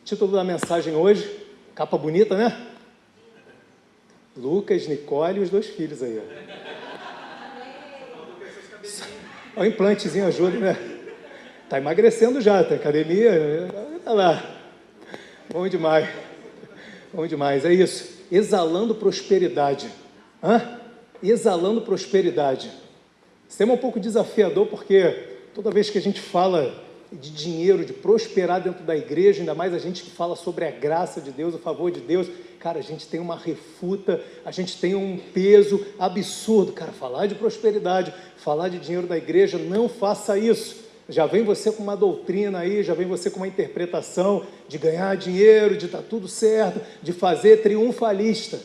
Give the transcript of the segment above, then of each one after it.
Título da mensagem hoje, capa bonita, né? Lucas, Nicole e os 2 filhos aí. Ó. O implantezinho ajuda, né? Tá emagrecendo já, tá academia, tá lá. Bom demais. Bom demais, é isso. Exalando prosperidade. Exalando prosperidade. Esse tema é um pouco desafiador porque toda vez que a gente fala de dinheiro, de prosperar dentro da igreja, ainda mais a gente que fala sobre a graça de Deus, o favor de Deus, cara, a gente tem uma refuta, a gente tem um peso absurdo. Cara, falar de prosperidade, falar de dinheiro da igreja, não faça isso. Já vem você com uma doutrina aí, já vem você com uma interpretação de ganhar dinheiro, de estar tudo certo, de fazer triunfalista.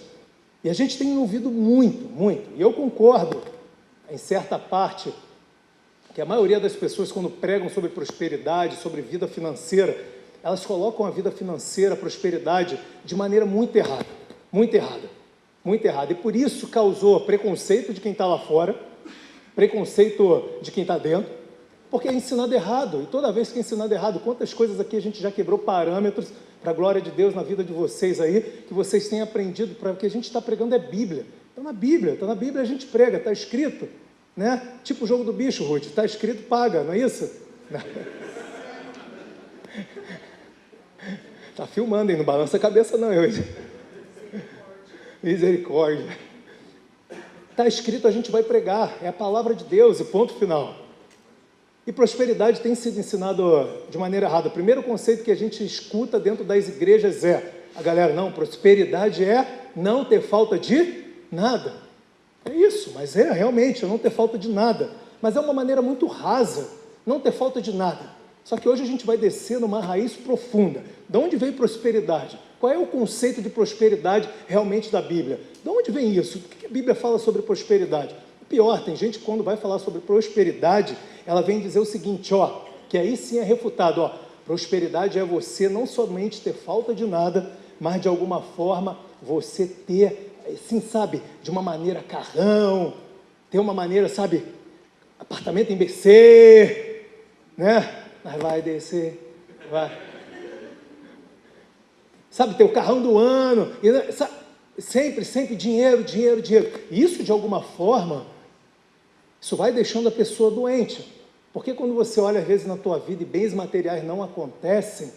E a gente tem ouvido muito, e eu concordo, em certa parte, que a maioria das pessoas, quando pregam sobre prosperidade, sobre vida financeira, elas colocam a vida financeira, a prosperidade, de maneira muito errada. E por isso causou preconceito de quem está lá fora, preconceito de quem está dentro, porque é ensinado errado. E toda vez que é ensinado errado, quantas coisas aqui a gente já quebrou parâmetros para a glória de Deus na vida de vocês aí, que vocês têm aprendido, para o que a gente está pregando é Bíblia. Está na Bíblia a gente prega, está escrito. Né? Tipo o jogo do bicho, Ruth, está escrito, paga, não é isso? Está filmando, hein? Não balança a cabeça não, hoje. Misericórdia. Está escrito, a gente vai pregar, é a palavra de Deus e ponto final. E prosperidade tem sido ensinado de maneira errada. O primeiro conceito que a gente escuta dentro das igrejas é, a galera, não, prosperidade é não ter falta de nada. É isso, mas é realmente não ter falta de nada. Mas é uma maneira muito rasa, não ter falta de nada. Só que hoje a gente vai descer numa raiz profunda. De onde vem prosperidade? Qual é o conceito de prosperidade realmente da Bíblia? De onde vem isso? O que a Bíblia fala sobre prosperidade? Pior, tem gente que quando vai falar sobre prosperidade, ela vem dizer o seguinte, que aí sim é refutado, prosperidade é você não somente ter falta de nada, mas de alguma forma você ter, assim, sabe, de uma maneira carrão, ter uma maneira, sabe, apartamento em BC, né? Mas vai descer, vai. Sabe, ter o carrão do ano, e, sabe, sempre dinheiro. E isso, de alguma forma, isso vai deixando a pessoa doente. Porque quando você olha, às vezes, na tua vida e bens materiais não acontecem,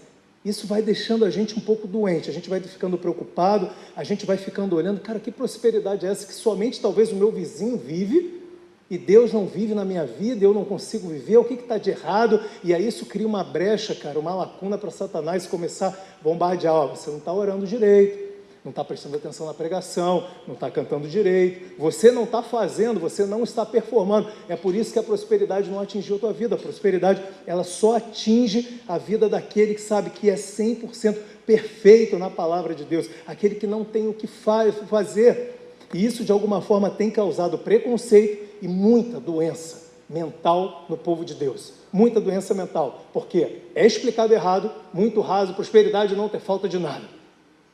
isso vai deixando a gente um pouco doente, a gente vai ficando preocupado, a gente vai ficando olhando, cara, que prosperidade é essa que somente talvez o meu vizinho vive e Deus não vive na minha vida, eu não consigo viver, o que está de errado? E aí isso cria uma brecha, cara, uma lacuna para Satanás começar a bombardear, você não está orando direito, não está prestando atenção na pregação, não está cantando direito, você não está fazendo, você não está performando, é por isso que a prosperidade não atingiu a tua vida, a prosperidade, ela só atinge a vida daquele que sabe que é 100% perfeito na palavra de Deus, aquele que não tem o que fazer, e isso de alguma forma tem causado preconceito e muita doença mental no povo de Deus, muita doença mental, porque é explicado errado, muito raso, prosperidade não ter falta de nada.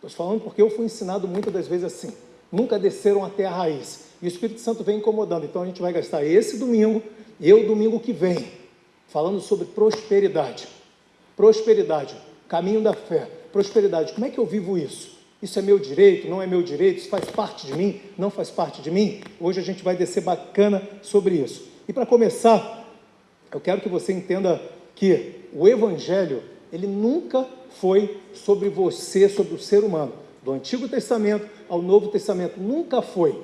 Estou falando porque eu fui ensinado muitas das vezes assim, nunca desceram até a raiz, e o Espírito Santo vem incomodando, então a gente vai gastar esse domingo, e o domingo que vem, falando sobre prosperidade, caminho da fé, prosperidade, como é que eu vivo isso? Isso é meu direito, não é meu direito, isso faz parte de mim, não faz parte de mim? Hoje a gente vai descer bacana sobre isso. E para começar, eu quero que você entenda que o Evangelho, ele nunca foi sobre você, sobre o ser humano. Do Antigo Testamento ao Novo Testamento, nunca foi.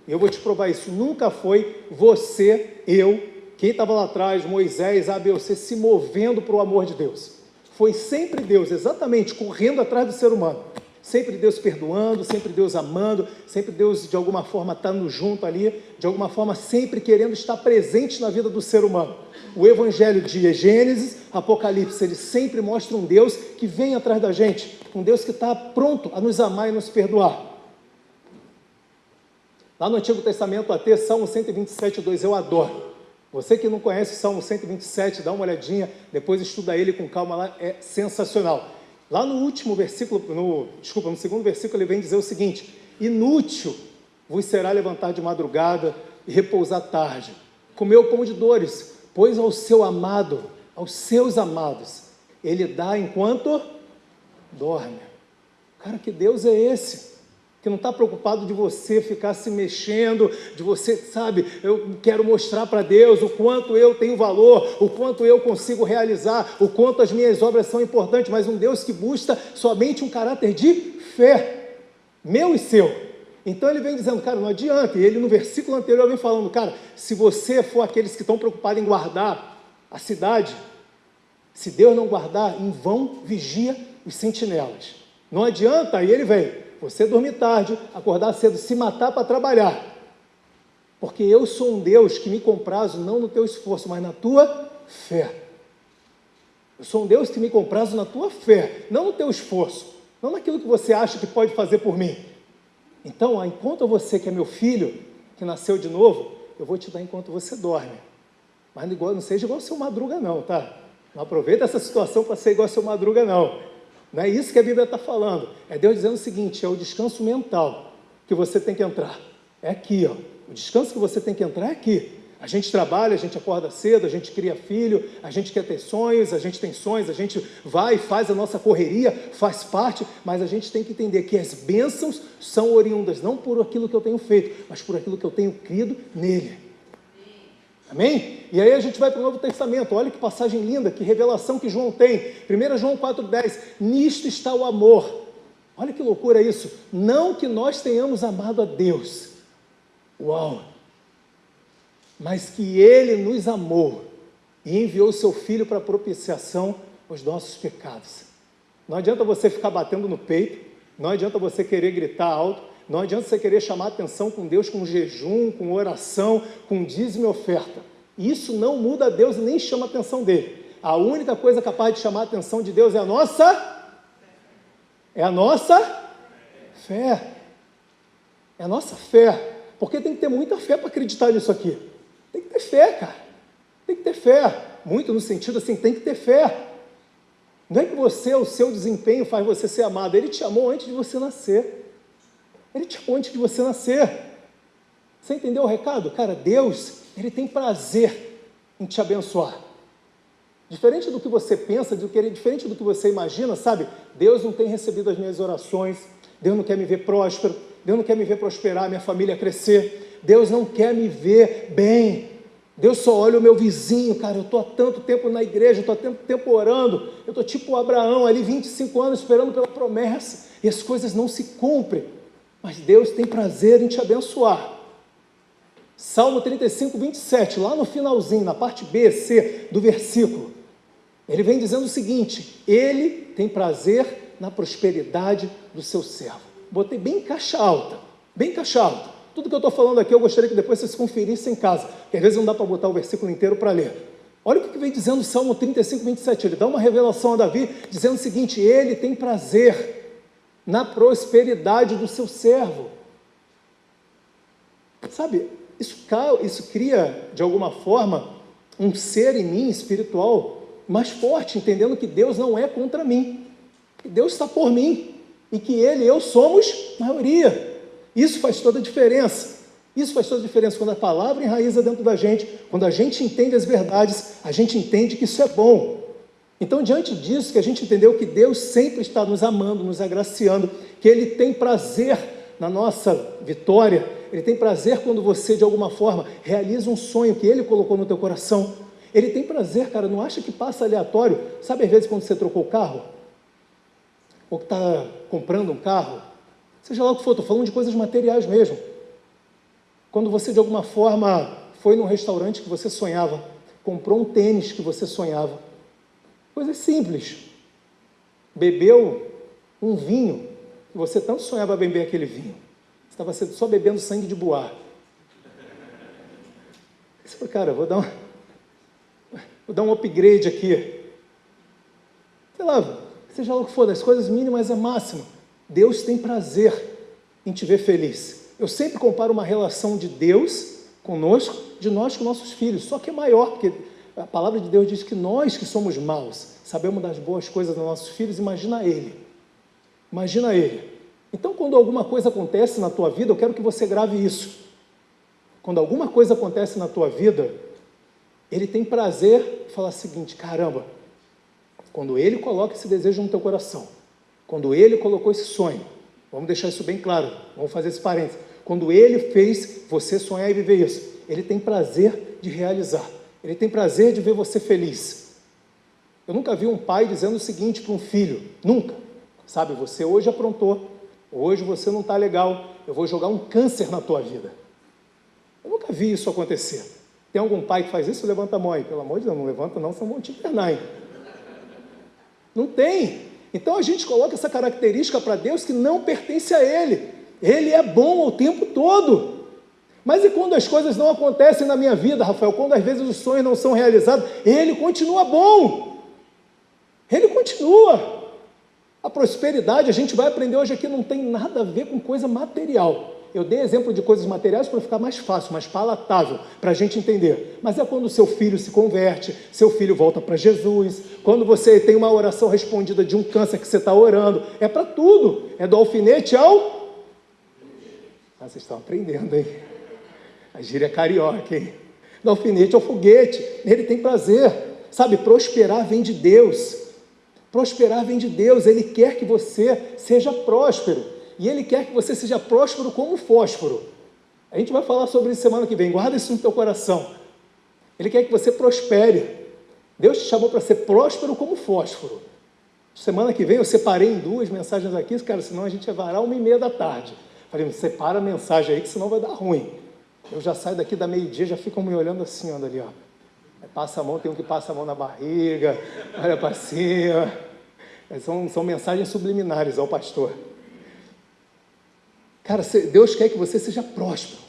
Eu vou te provar isso, nunca foi você, eu, quem estava lá atrás, Moisés, A, B ou C, se movendo para o amor de Deus. Foi sempre Deus, exatamente, correndo atrás do ser humano. Sempre Deus perdoando, sempre Deus amando, sempre Deus de alguma forma estando junto ali, de alguma forma sempre querendo estar presente na vida do ser humano. O Evangelho de Gênesis, Apocalipse, ele sempre mostra um Deus que vem atrás da gente, um Deus que está pronto a nos amar e nos perdoar. Lá no Antigo Testamento, até Salmo 127:2, eu adoro. Você que não conhece o Salmo 127, dá uma olhadinha, depois estuda ele com calma lá, é sensacional. Lá no último versículo, no segundo versículo, ele vem dizer o seguinte: inútil vos será levantar de madrugada e repousar tarde, comer o pão de dores, pois ao seu amado, aos seus amados, ele dá enquanto dorme. Cara, que Deus é esse? Que não está preocupado de você ficar se mexendo, de você, sabe, eu quero mostrar para Deus o quanto eu tenho valor, o quanto eu consigo realizar, o quanto as minhas obras são importantes, mas um Deus que busca somente um caráter de fé, meu e seu. Então ele vem dizendo, cara, não adianta, e ele no versículo anterior vem falando, cara, se você for aqueles que estão preocupados em guardar a cidade, se Deus não guardar, em vão vigia os sentinelas. Não adianta, aí ele vem, você dormir tarde, acordar cedo, se matar para trabalhar. Porque eu sou um Deus que me comprazo não no teu esforço, mas na tua fé. Eu sou um Deus que me comprazo na tua fé, não no teu esforço, não naquilo que você acha que pode fazer por mim. Então, enquanto você que é meu filho, que nasceu de novo, eu vou te dar enquanto você dorme. Mas não seja igual o seu Madruga não, tá? Não aproveita essa situação para ser igual ao seu Madruga não. Não é isso que a Bíblia está falando. É Deus dizendo o seguinte, é o descanso mental que você tem que entrar. É aqui, ó. O descanso que você tem que entrar é aqui. A gente trabalha, a gente acorda cedo, a gente cria filho, a gente quer ter sonhos, a gente tem sonhos, a gente vai e faz a nossa correria, faz parte, mas a gente tem que entender que as bênçãos são oriundas não por aquilo que eu tenho feito, mas por aquilo que eu tenho crido nele. Amém? E aí a gente vai para o Novo Testamento, olha que passagem linda, que revelação que João tem, 1 João 4,10, nisto está o amor, olha que loucura isso, não que nós tenhamos amado a Deus, uau, mas que Ele nos amou e enviou o seu Filho para propiciação aos nossos pecados. Não adianta você ficar batendo no peito, não adianta você querer gritar alto, não adianta você querer chamar a atenção com Deus, com jejum, com oração, com dízimo e oferta. Isso não muda Deus e nem chama a atenção dele. A única coisa capaz de chamar a atenção de Deus é a nossa fé. É a nossa fé. Porque tem que ter muita fé para acreditar nisso aqui. Tem que ter fé, cara. Tem que ter fé. Muito no sentido assim, tem que ter fé. Não é que você, o seu desempenho faz você ser amado. Ele te amou antes de você nascer. Ele te amou antes de você nascer. Você entendeu o recado? Cara, Deus, Ele tem prazer em te abençoar. Diferente do que você pensa, diferente do que você imagina, sabe? Deus não tem recebido as minhas orações, Deus não quer me ver próspero, Deus não quer me ver prosperar, minha família crescer, Deus não quer me ver bem. Deus só olha o meu vizinho, cara, eu estou há tanto tempo na igreja, estou há tanto tempo orando, eu estou tipo Abraão, ali 25 anos esperando pela promessa, e as coisas não se cumprem. Mas Deus tem prazer em te abençoar. Salmo 35, 27, lá no finalzinho, na parte B, C do versículo, ele vem dizendo o seguinte, ele tem prazer na prosperidade do seu servo. Botei bem caixa alta, bem caixa alta. Tudo que eu estou falando aqui, eu gostaria que depois vocês conferissem em casa, porque às vezes não dá para botar o versículo inteiro para ler. Olha o que vem dizendo o Salmo 35, 27, ele dá uma revelação a Davi, dizendo o seguinte, ele tem prazer na prosperidade do seu servo. Sabe, isso cria, de alguma forma, um ser em mim, espiritual, mais forte, entendendo que Deus não é contra mim, que Deus está por mim, e que Ele e eu somos maioria. Isso faz toda a diferença. Isso faz toda a diferença quando a palavra enraiza dentro da gente, quando a gente entende as verdades, a gente entende que isso é bom. Então, diante disso, que a gente entendeu que Deus sempre está nos amando, nos agraciando, que Ele tem prazer na nossa vitória, Ele tem prazer quando você, de alguma forma, realiza um sonho que Ele colocou no teu coração. Ele tem prazer, cara, não acha que passa aleatório. Sabe, às vezes, quando você trocou o carro? Ou que está comprando um carro? Seja lá o que for, estou falando de coisas materiais mesmo. Quando você, de alguma forma, foi num restaurante que você sonhava, comprou um tênis que você sonhava, coisas simples. Bebeu um vinho, que você tanto sonhava beber aquele vinho. Você estava só bebendo sangue de boar. Você falou, cara, vou dar um upgrade aqui. Sei lá, seja lá o que for, das coisas mínimas à máxima. Deus tem prazer em te ver feliz. Eu sempre comparo uma relação de Deus conosco, de nós com nossos filhos, só que é maior, porque a palavra de Deus diz que nós que somos maus, sabemos das boas coisas dos nossos filhos, imagina Ele. Imagina Ele. Então, quando alguma coisa acontece na tua vida, eu quero que você grave isso. Quando alguma coisa acontece na tua vida, Ele tem prazer em falar o seguinte, caramba, quando Ele coloca esse desejo no teu coração, Quando Ele colocou esse sonho, vamos deixar isso bem claro, vamos fazer esse parênteses. Quando Ele fez você sonhar e viver isso, Ele tem prazer de realizar. Ele tem prazer de ver você feliz. Eu nunca vi um pai dizendo o seguinte para um filho, nunca. Sabe, você hoje aprontou, hoje você não está legal, eu vou jogar um câncer na tua vida. Eu nunca vi isso acontecer. Tem algum pai que faz isso? Levanta a mão aí. Pelo amor de Deus, não levanta não, senão vão te internar, hein? Não tem. Então a gente coloca essa característica para Deus que não pertence a Ele. Ele é bom o tempo todo. Mas e quando as coisas não acontecem na minha vida, Rafael? Quando às vezes os sonhos não são realizados, Ele continua bom. Ele continua. A prosperidade, a gente vai aprender hoje aqui, não tem nada a ver com coisa material. Eu dei exemplo de coisas materiais para ficar mais fácil, mais palatável, para a gente entender. Mas é quando o seu filho se converte, seu filho volta para Jesus, quando você tem uma oração respondida de um câncer que você está orando, é para tudo. É do alfinete ao... Ah, vocês estão aprendendo, hein? A gíria carioca, hein? Do alfinete ao foguete, ele tem prazer. Sabe, prosperar vem de Deus. Prosperar vem de Deus, Ele quer que você seja próspero. E Ele quer que você seja próspero como fósforo. A gente vai falar sobre isso semana que vem, guarda isso no teu coração. Ele quer que você prospere. Deus te chamou para ser próspero como fósforo. Semana que vem eu separei em 2 mensagens aqui, cara, senão a gente vai varar 1h30 da tarde. Falei, separa a mensagem aí, que senão vai dar ruim. Eu já saio daqui da meio-dia, já ficam me olhando assim, anda ali, ó. Passa a mão, tem um que passa a mão na barriga, olha para cima. São mensagens subliminares ao pastor. Cara, Deus quer que você seja próspero.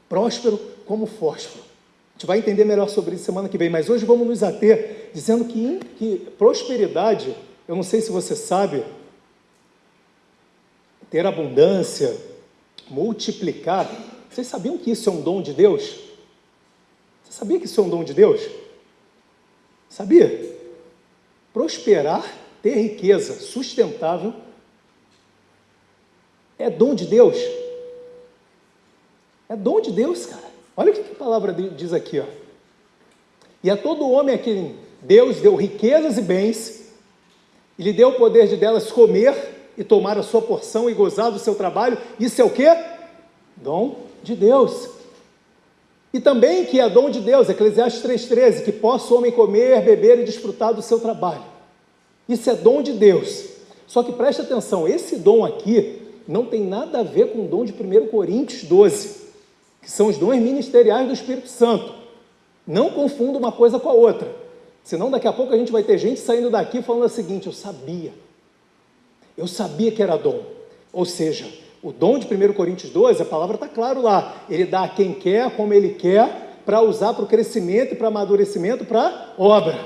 Próspero como fósforo. A gente vai entender melhor sobre isso semana que vem, mas hoje vamos nos ater dizendo que prosperidade, eu não sei se você sabe, ter abundância, multiplicar. Vocês sabiam que isso é um dom de Deus? Você sabia que isso é um dom de Deus? Sabia? Prosperar, ter riqueza sustentável, é dom de Deus. É dom de Deus, cara. Olha o que a palavra diz aqui, ó. E a todo homem a quem Deus deu riquezas e bens, e lhe deu o poder de delas comer e tomar a sua porção e gozar do seu trabalho. Isso é o quê? Dom de Deus. E também que é dom de Deus, Eclesiastes 3,13, que possa o homem comer, beber e desfrutar do seu trabalho. Isso é dom de Deus. Só que preste atenção, esse dom aqui não tem nada a ver com o dom de 1 Coríntios 12, que são os dons ministeriais do Espírito Santo. Não confunda uma coisa com a outra, senão daqui a pouco a gente vai ter gente saindo daqui falando o seguinte, eu sabia que era dom. Ou seja, o dom de 1 Coríntios 12, a palavra está claro lá, ele dá a quem quer, como ele quer, para usar para o crescimento e para amadurecimento, para obra.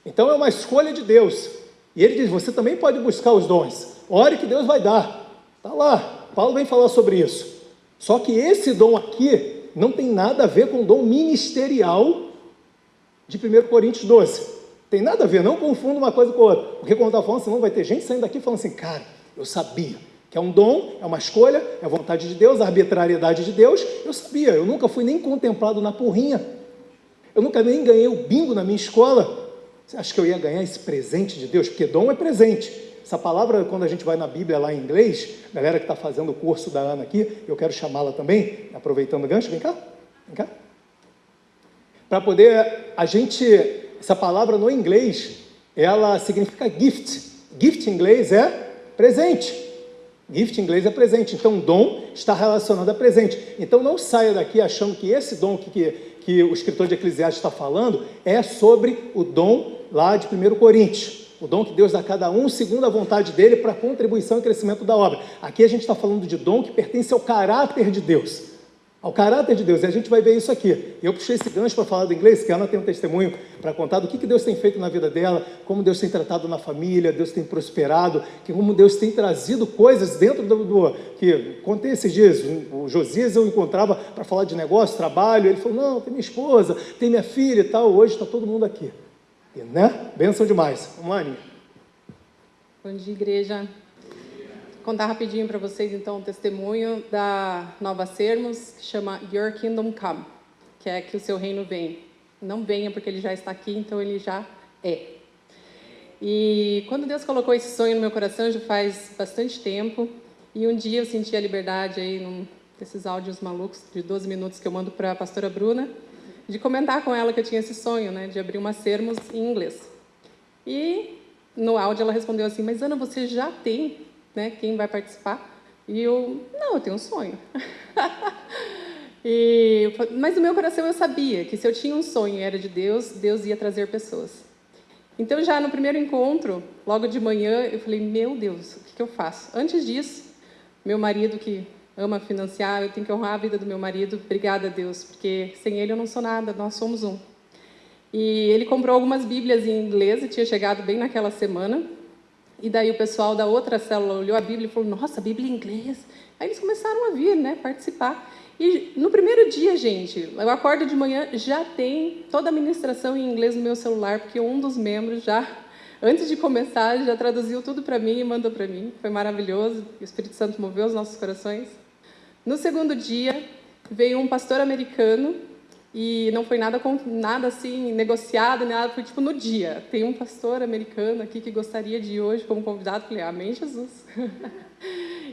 Então é uma escolha de Deus. E ele diz, você também pode buscar os dons, ore que Deus vai dar. Está lá, Paulo vem falar sobre isso. Só que esse dom aqui não tem nada a ver com o dom ministerial de 1 Coríntios 12. Tem nada a ver, não confunda uma coisa com a outra. Porque quando está falando, senão vai ter gente saindo daqui falando assim, cara, eu sabia que é um dom, é uma escolha, é a vontade de Deus, a arbitrariedade de Deus. Eu sabia, eu nunca fui nem contemplado na porrinha. Eu nunca nem ganhei o bingo na minha escola. Você acha que eu ia ganhar esse presente de Deus? Porque dom é presente. Essa palavra, quando a gente vai na Bíblia lá em inglês, galera que está fazendo o curso da Ana aqui, eu quero chamá-la também, aproveitando o gancho, vem cá. Para poder, essa palavra no inglês, ela significa gift. Gift em inglês é presente. Gift em inglês é presente, então dom está relacionado a presente. Então não saia daqui achando que esse dom que o escritor de Eclesiastes está falando é sobre o dom lá de 1 Coríntios. O dom que Deus dá a cada um segundo a vontade dele para a contribuição e crescimento da obra. Aqui a gente está falando de dom que pertence ao caráter de Deus. Ao caráter de Deus, e a gente vai ver isso aqui. Eu puxei esse gancho para falar do inglês, que a Ana tem um testemunho para contar do que Deus tem feito na vida dela, como Deus tem tratado na família, Deus tem prosperado, como Deus tem trazido coisas dentro que contei esses dias, o Josias eu encontrava para falar de negócio, trabalho, ele falou, não, tem minha esposa, tem minha filha e tal, hoje está todo mundo aqui. E, né? Bênção demais. Vamos lá, Aninha. Bom dia, igreja. Vou contar rapidinho para vocês, então, o testemunho da Nova Sermos, que chama Your Kingdom Come, que é que o seu reino venha. Não venha porque ele já está aqui, então ele já é. E quando Deus colocou esse sonho no meu coração, já faz bastante tempo, e um dia eu senti a liberdade aí, desses áudios malucos de 12 minutos que eu mando para a pastora Bruna, de comentar com ela que eu tinha esse sonho, né, de abrir uma Sermos em inglês. E no áudio ela respondeu assim, mas Ana, você já tem, né, quem vai participar? E eu tenho um sonho. Mas no meu coração eu sabia que se eu tinha um sonho e era de Deus, Deus ia trazer pessoas. Então, já no primeiro encontro, logo de manhã, eu falei, meu Deus, o que eu faço? Antes disso, meu marido, que ama financiar, eu tenho que honrar a vida do meu marido, obrigada a Deus, porque sem ele eu não sou nada, nós somos um. E ele comprou algumas bíblias em inglês, e tinha chegado bem naquela semana, e daí o pessoal da outra célula olhou a Bíblia e falou, nossa, Bíblia em inglês. Aí eles começaram a vir, né, participar. E no primeiro dia, gente, eu acordo de manhã, já tem toda a ministração em inglês no meu celular, porque um dos membros já, antes de começar, já traduziu tudo para mim e mandou para mim. Foi maravilhoso, o Espírito Santo moveu os nossos corações. No segundo dia, veio um pastor americano, e não foi nada assim, negociado, nada, foi tipo no dia. Tem um pastor americano aqui que gostaria de ir hoje como convidado. Falei, amém, Jesus.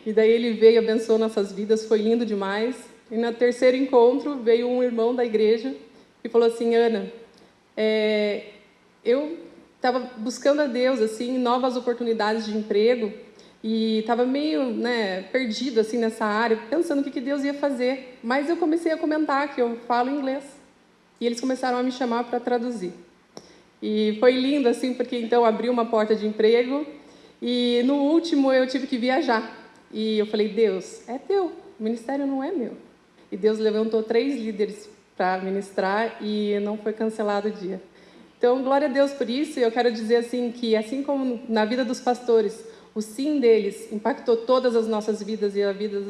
E daí ele veio, abençoou nossas vidas, foi lindo demais. E no terceiro encontro, veio um irmão da igreja e falou assim, Ana, eu estava buscando a Deus, assim, novas oportunidades de emprego e estava meio, né, perdido, assim, nessa área, pensando o que Deus ia fazer. Mas eu comecei a comentar que eu falo inglês e eles começaram a me chamar para traduzir. E foi lindo, assim, porque então abriu uma porta de emprego e no último eu tive que viajar. E eu falei, Deus, é teu, o ministério não é meu. E Deus levantou 3 líderes para ministrar e não foi cancelado o dia. Então, glória a Deus por isso. E eu quero dizer assim que, assim como na vida dos pastores, o sim deles impactou todas as nossas vidas e a vida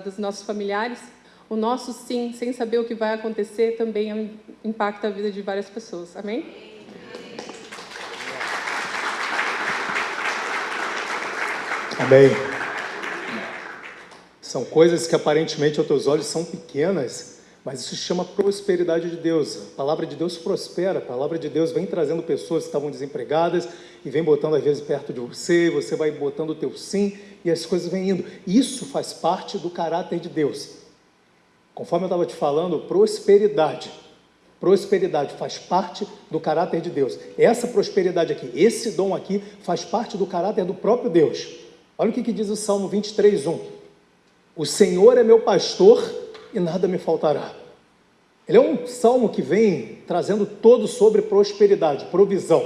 dos nossos familiares, o nosso sim, sem saber o que vai acontecer, também impacta a vida de várias pessoas. Amém? Amém. São coisas que aparentemente aos teus olhos são pequenas, mas isso se chama prosperidade de Deus. A palavra de Deus prospera, a palavra de Deus vem trazendo pessoas que estavam desempregadas e vem botando às vezes perto de você, você vai botando o teu sim e as coisas vêm indo. Isso faz parte do caráter de Deus. Conforme eu estava te falando, prosperidade faz parte do caráter de Deus. Essa prosperidade aqui, esse dom aqui faz parte do caráter do próprio Deus. Olha o que diz o Salmo 23:1. O Senhor é meu pastor e nada me faltará. Ele é um salmo que vem trazendo todo sobre prosperidade, provisão.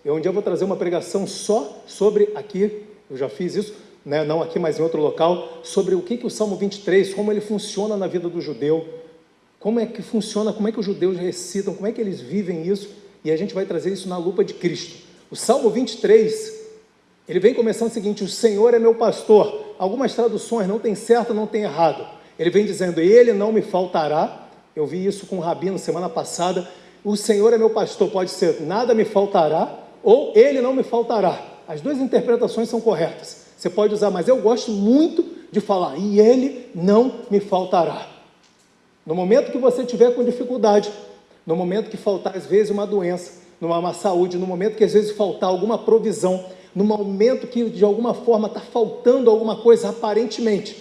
Um dia eu vou trazer uma pregação só sobre aqui, eu já fiz isso, né? Não aqui, mas em outro local, sobre o que o Salmo 23, como ele funciona na vida do judeu, como é que funciona, como é que os judeus recitam, como é que eles vivem isso, e a gente vai trazer isso na lupa de Cristo. O Salmo 23, ele vem começando o seguinte, o Senhor é meu pastor. Algumas traduções não tem certo, não tem errado. Ele vem dizendo, ele não me faltará. Eu vi isso com o Rabino semana passada. O Senhor é meu pastor, pode ser nada me faltará, ou ele não me faltará. As duas interpretações são corretas. Você pode usar, mas eu gosto muito de falar, e ele não me faltará. No momento que você tiver com dificuldade, no momento que faltar às vezes uma doença, numa má saúde, no momento que às vezes faltar alguma provisão, no momento que de alguma forma está faltando alguma coisa aparentemente,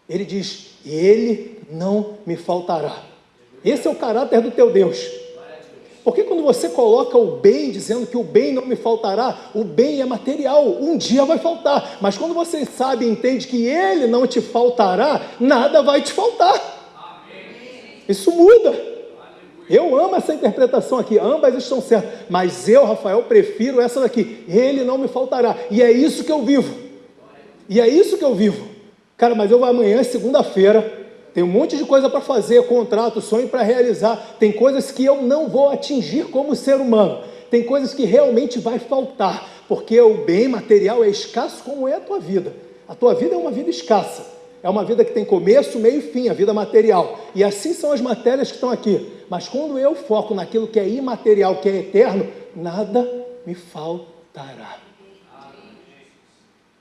ele diz, ele não me faltará. Esse é o caráter do teu Deus. Porque quando você coloca o bem, dizendo que o bem não me faltará, o bem é material, um dia vai faltar, mas quando você sabe e entende que ele não te faltará, nada vai te faltar. Isso muda. Eu amo essa interpretação aqui, ambas estão certas, mas eu, Rafael, prefiro essa daqui, ele não me faltará, e é isso que eu vivo, cara, mas eu amanhã é segunda-feira, tem um monte de coisa para fazer, contrato, sonho para realizar, tem coisas que eu não vou atingir como ser humano, tem coisas que realmente vai faltar, porque o bem material é escasso como é a tua vida é uma vida escassa, é uma vida que tem começo, meio e fim, a vida material. E assim são as matérias que estão aqui. Mas quando eu foco naquilo que é imaterial, que é eterno, nada me faltará.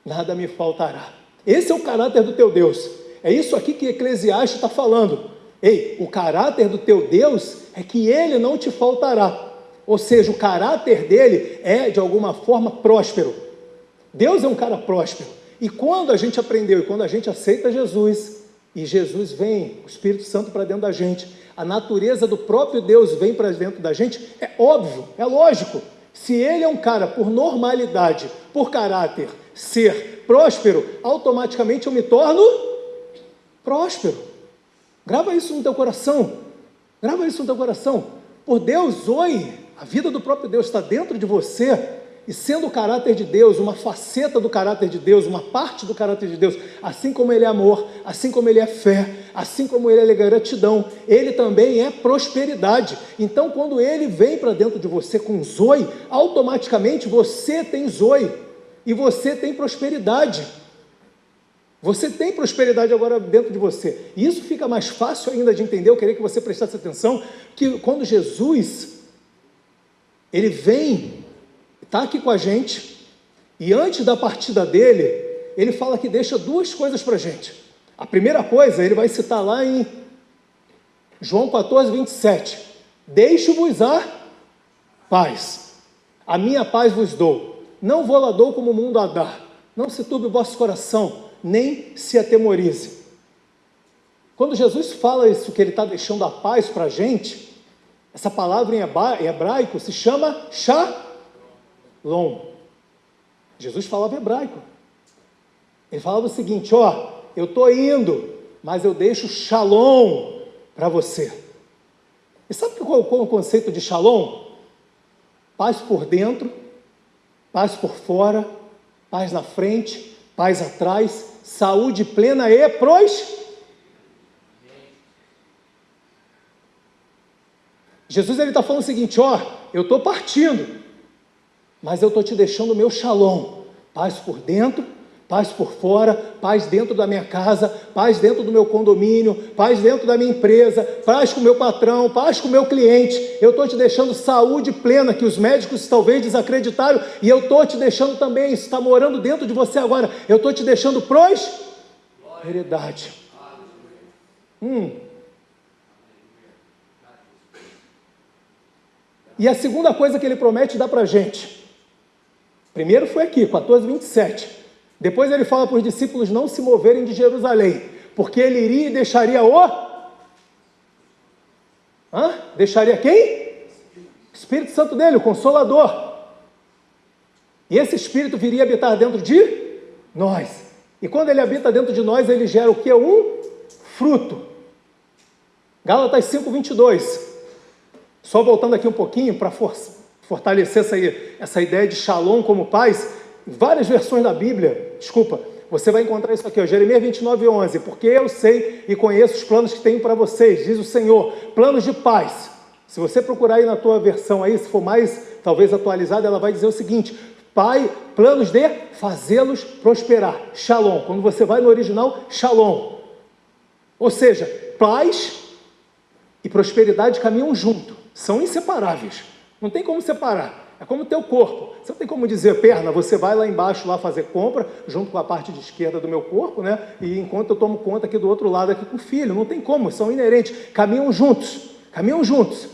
Nada me faltará. Esse é o caráter do teu Deus. É isso aqui que Eclesiastes está falando. Ei, o caráter do teu Deus é que ele não te faltará. Ou seja, o caráter dele é, de alguma forma, próspero. Deus é um cara próspero. E quando a gente aprendeu, e quando a gente aceita Jesus, e Jesus vem, o Espírito Santo para dentro da gente, a natureza do próprio Deus vem para dentro da gente, é óbvio, é lógico. Se ele é um cara, por normalidade, por caráter, ser próspero, automaticamente eu me torno próspero. Grava isso no teu coração. Grava isso no teu coração. Por Deus, a vida do próprio Deus está dentro de você, e sendo o caráter de Deus, uma faceta do caráter de Deus, uma parte do caráter de Deus, assim como ele é amor, assim como ele é fé, assim como ele é gratidão, ele também é prosperidade. Então, quando ele vem para dentro de você com zoe, automaticamente você tem zoe, e você tem prosperidade. Você tem prosperidade agora dentro de você. E isso fica mais fácil ainda de entender. Eu queria que você prestasse atenção, que quando Jesus, ele vem, está aqui com a gente, e antes da partida dele, ele fala que deixa duas coisas para a gente. A primeira coisa, ele vai citar lá em João 14, 27. Deixo-vos a paz. A minha paz vos dou. Não vou lá dou como o mundo a dar. Não se turbe o vosso coração, nem se atemorize. Quando Jesus fala isso, que ele está deixando a paz para a gente, essa palavra em hebraico se chama shalom. Jesus falava hebraico. Ele falava o seguinte, eu estou indo, mas eu deixo shalom para você. E sabe qual é o conceito de shalom? Paz por dentro, paz por fora, paz na frente, paz atrás, saúde plena e Jesus está falando o seguinte, eu estou partindo, mas eu estou te deixando o meu shalom, paz por dentro, paz por fora, paz dentro da minha casa, paz dentro do meu condomínio, paz dentro da minha empresa, paz com o meu patrão, paz com o meu cliente. Eu estou te deixando saúde plena, que os médicos talvez desacreditaram, e eu estou te deixando também, isso está morando dentro de você agora, eu estou te deixando prosperidade. E a segunda coisa que ele promete dar para a gente, primeiro foi aqui, 14, 27. Depois ele fala para os discípulos não se moverem de Jerusalém, porque ele iria e deixaria deixaria quem? O Espírito Santo dele, o Consolador. E esse Espírito viria habitar dentro de nós. E quando ele habita dentro de nós, ele gera o que? Um fruto. Gálatas 5, 22. Só voltando aqui um pouquinho para fortalecer essa ideia de shalom como paz, em várias versões da Bíblia, você vai encontrar isso aqui, Jeremias 29, 11, porque eu sei e conheço os planos que tenho para vocês, diz o Senhor, planos de paz. Se você procurar aí na tua versão aí, se for mais, talvez atualizada, ela vai dizer o seguinte, planos de fazê-los prosperar, shalom. Quando você vai no original, shalom. Ou seja, paz e prosperidade caminham junto, são inseparáveis, não tem como separar. É como o teu corpo, você não tem como dizer, perna, você vai lá embaixo lá fazer compra, junto com a parte de esquerda do meu corpo, né? E enquanto eu tomo conta aqui do outro lado, aqui com o filho, não tem como, são inerentes, caminham juntos.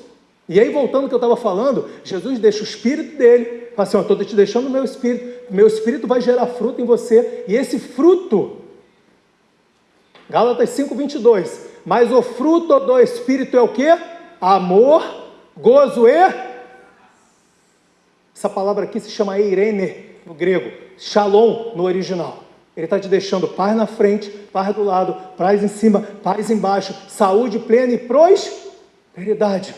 E aí, voltando ao que eu estava falando, Jesus deixa o Espírito dele, fala assim, estou te deixando o meu Espírito vai gerar fruto em você, e esse fruto, Gálatas 5, 22, mas o fruto do Espírito é o quê? Amor, gozo e... Essa palavra aqui se chama eirene, no grego, shalom no original. Ele está te deixando paz na frente, paz do lado, paz em cima, paz embaixo, saúde plena e prosperidade.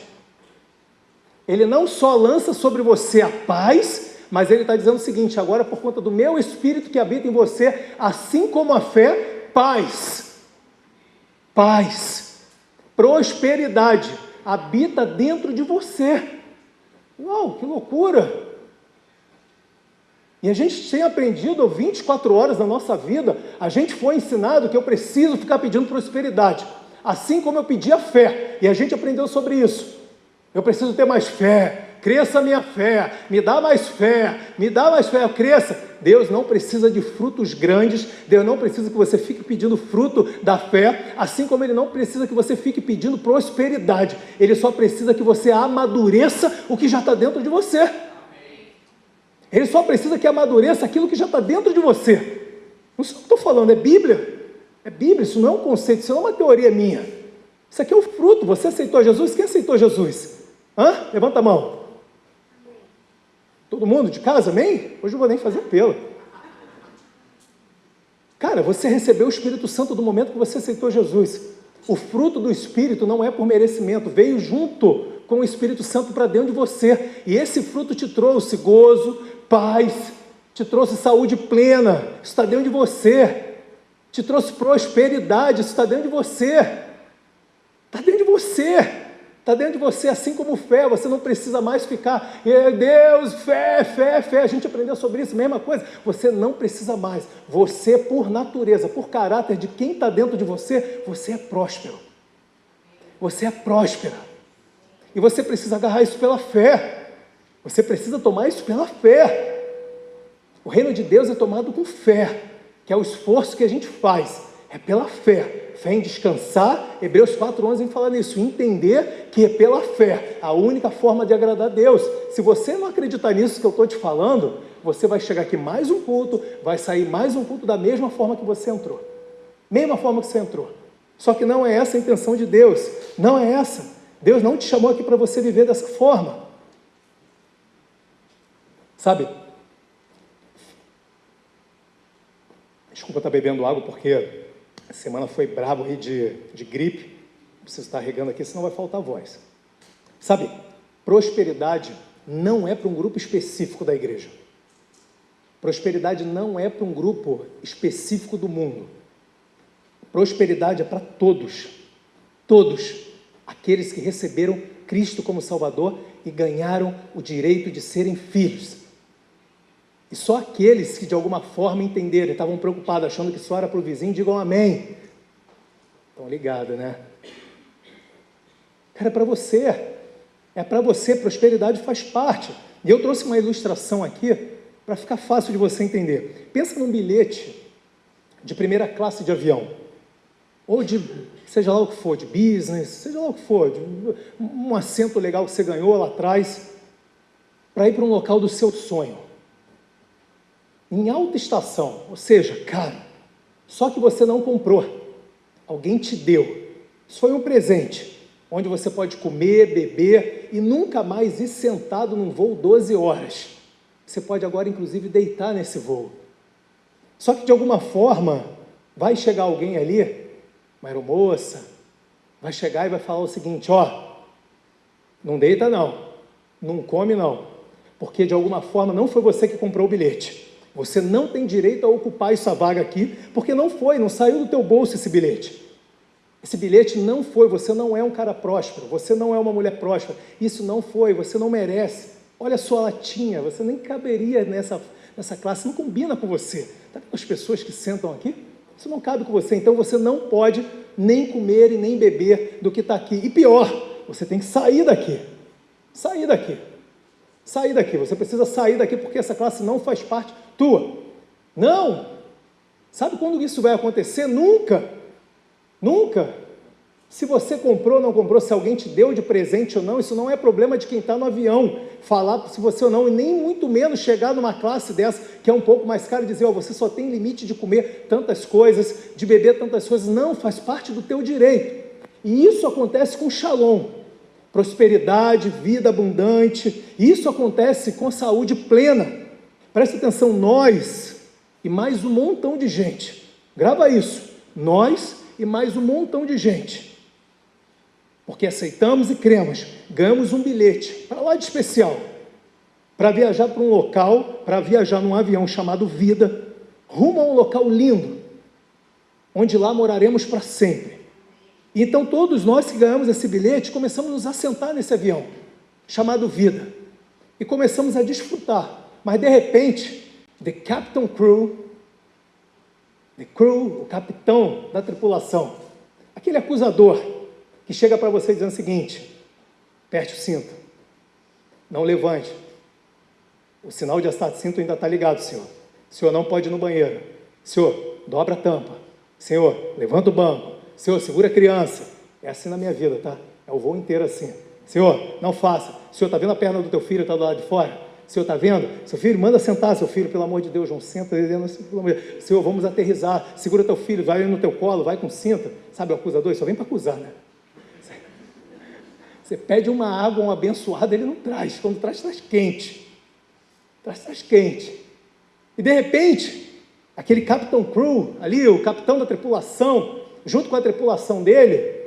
Ele não só lança sobre você a paz, mas ele está dizendo o seguinte, agora por conta do meu Espírito que habita em você, assim como a fé, paz, prosperidade, habita dentro de você. Uau, que loucura! E a gente tem aprendido 24 horas da nossa vida, a gente foi ensinado que eu preciso ficar pedindo prosperidade, assim como eu pedi a fé, e a gente aprendeu sobre isso. Eu preciso ter mais fé, cresça a minha fé, me dá mais fé, cresça. Deus não precisa de frutos grandes, Deus não precisa que você fique pedindo fruto da fé, assim como Ele não precisa que você fique pedindo prosperidade, Ele só precisa que você amadureça o que já está dentro de você. Ele só precisa que amadureça aquilo que já está dentro de você. Não sei o que estou falando, é Bíblia, isso não é um conceito, isso não é uma teoria minha, isso aqui é o fruto. Você aceitou Jesus? Quem aceitou Jesus? Levanta a mão. Todo mundo de casa, amém? Hoje eu vou nem fazer apelo. Cara, você recebeu o Espírito Santo do momento que você aceitou Jesus. O fruto do Espírito não é por merecimento, veio junto com o Espírito Santo para dentro de você, e esse fruto te trouxe gozo, paz, te trouxe saúde plena, isso está dentro de você, te trouxe prosperidade, isso está dentro de você, está dentro de você. Está dentro de você, assim como fé. Você não precisa mais ficar, Deus, fé, a gente aprendeu sobre isso, mesma coisa. Você não precisa mais, você por natureza, por caráter de quem está dentro de você, você é próspero, você é próspera, e você precisa agarrar isso pela fé, você precisa tomar isso pela fé. O reino de Deus é tomado com fé, que é o esforço que a gente faz, é pela fé. Fé em descansar, Hebreus 4:11 fala nisso, entender que é pela fé, a única forma de agradar a Deus. Se você não acreditar nisso que eu estou te falando, você vai chegar aqui mais um culto, vai sair mais um culto da mesma forma que você entrou, só que não é essa a intenção de Deus, não é essa. Deus não te chamou aqui para você viver dessa forma, sabe? Desculpa estar bebendo água, porque a semana foi brabo aí de gripe, não preciso estar regando aqui, senão vai faltar voz. Sabe, prosperidade não é para um grupo específico da igreja. Prosperidade não é para um grupo específico do mundo. Prosperidade é para todos, aqueles que receberam Cristo como Salvador e ganharam o direito de serem filhos. E só aqueles que de alguma forma entenderam, estavam preocupados, achando que só era para o vizinho, digam amém. Estão ligados, né? Cara, é para você, prosperidade faz parte. E eu trouxe uma ilustração aqui, para ficar fácil de você entender. Pensa num bilhete de primeira classe de avião, ou de, seja lá o que for, de business, seja lá o que for, de um assento legal que você ganhou lá atrás, para ir para um local do seu sonho. Em alta estação, ou seja, caro, só que você não comprou, alguém te deu, isso foi um presente, onde você pode comer, beber e nunca mais ir sentado num voo 12 horas, você pode agora inclusive deitar nesse voo, só que de alguma forma, vai chegar alguém ali, uma aeromoça, vai chegar e vai falar o seguinte, não deita não come não, porque de alguma forma não foi você que comprou o bilhete, você não tem direito a ocupar essa vaga aqui, porque não saiu do teu bolso esse bilhete não foi, você não é um cara próspero, você não é uma mulher próspera, isso não foi, você não merece, olha a sua latinha, você nem caberia nessa classe, não combina com você, tá com as pessoas que sentam aqui, isso não cabe com você, então você não pode nem comer e nem beber do que está aqui, e pior, você tem que sair daqui, você precisa sair daqui, porque essa classe não faz parte tua, não, sabe quando isso vai acontecer? Nunca, se você comprou ou não comprou, se alguém te deu de presente ou não, isso não é problema de quem está no avião, falar se você ou não, e nem muito menos chegar numa classe dessa, que é um pouco mais cara, e dizer, você só tem limite de comer tantas coisas, de beber tantas coisas, não, faz parte do teu direito, e isso acontece com Shalom, prosperidade, vida abundante, isso acontece com saúde plena. Presta atenção, nós e mais um montão de gente, grava isso, nós e mais um montão de gente, porque aceitamos e cremos, ganhamos um bilhete para lá de especial, para viajar para um local, para viajar num avião chamado Vida, rumo a um local lindo, onde lá moraremos para sempre. Então todos nós que ganhamos esse bilhete, começamos a nos assentar nesse avião, chamado Vida, e começamos a desfrutar, mas de repente, o capitão da tripulação, aquele acusador, que chega para você dizendo o seguinte, aperte o cinto, não levante. O sinal de assassino ainda está ligado, senhor. Senhor, não pode ir no banheiro. Senhor, dobra a tampa. Senhor, levanta o banco. Senhor, segura a criança. É assim na minha vida, tá? É o voo inteiro assim. Senhor, não faça. Senhor, está vendo a perna do teu filho, está do lado de fora? Senhor, está vendo? Seu filho, manda sentar, seu filho, pelo amor de Deus, não senta. Pelo amor de Deus. Senhor, vamos aterrissar. Segura teu filho, vai no teu colo, vai com cinta. Sabe o acusador? Ele só vem para acusar, né? Você pede uma água, um abençoado, ele não traz. Quando traz quente. Traz quente. E de repente, aquele Capitão Crew, ali, o capitão da tripulação, junto com a tripulação dele,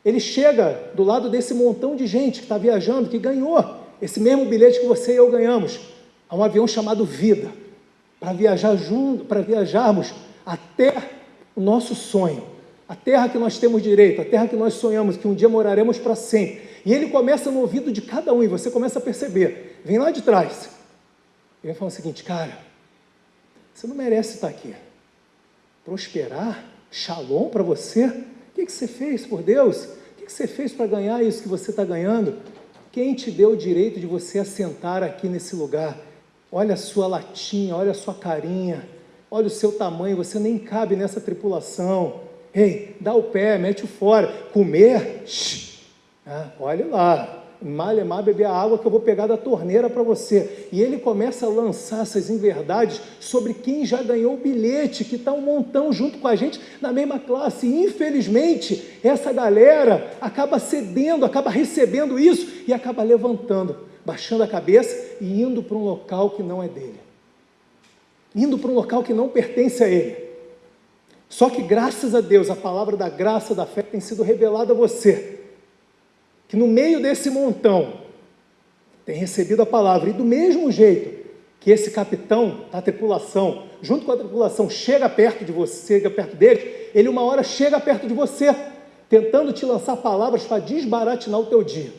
ele chega do lado desse montão de gente que está viajando, que ganhou esse mesmo bilhete que você e eu ganhamos, a um avião chamado Vida, para viajar junto, para viajarmos até o nosso sonho, a terra que nós temos direito, a terra que nós sonhamos, que um dia moraremos para sempre. E ele começa no ouvido de cada um, e você começa a perceber, vem lá de trás, ele fala o seguinte: cara, você não merece estar aqui, prosperar, shalom para você, o que você fez por Deus? O que você fez para ganhar isso que você está ganhando? Quem te deu o direito de você assentar aqui nesse lugar? Olha a sua latinha, olha a sua carinha, olha o seu tamanho, você nem cabe nessa tripulação. Ei, dá o pé, mete-o fora. Comer? Olha lá, malemar beber a água que eu vou pegar da torneira para você. E ele começa a lançar essas inverdades sobre quem já ganhou o bilhete, que está um montão junto com a gente na mesma classe. E, infelizmente, essa galera acaba cedendo, acaba recebendo isso e acaba levantando, baixando a cabeça e indo para um local que não é dele. Indo para um local que não pertence a ele. Só que, graças a Deus, a palavra da graça, da fé tem sido revelada a você, que no meio desse montão tem recebido a palavra, e do mesmo jeito que esse capitão da tripulação, junto com a tripulação, chega perto de você, chega perto dele, ele uma hora chega perto de você, tentando te lançar palavras para desbaratinar o teu dia,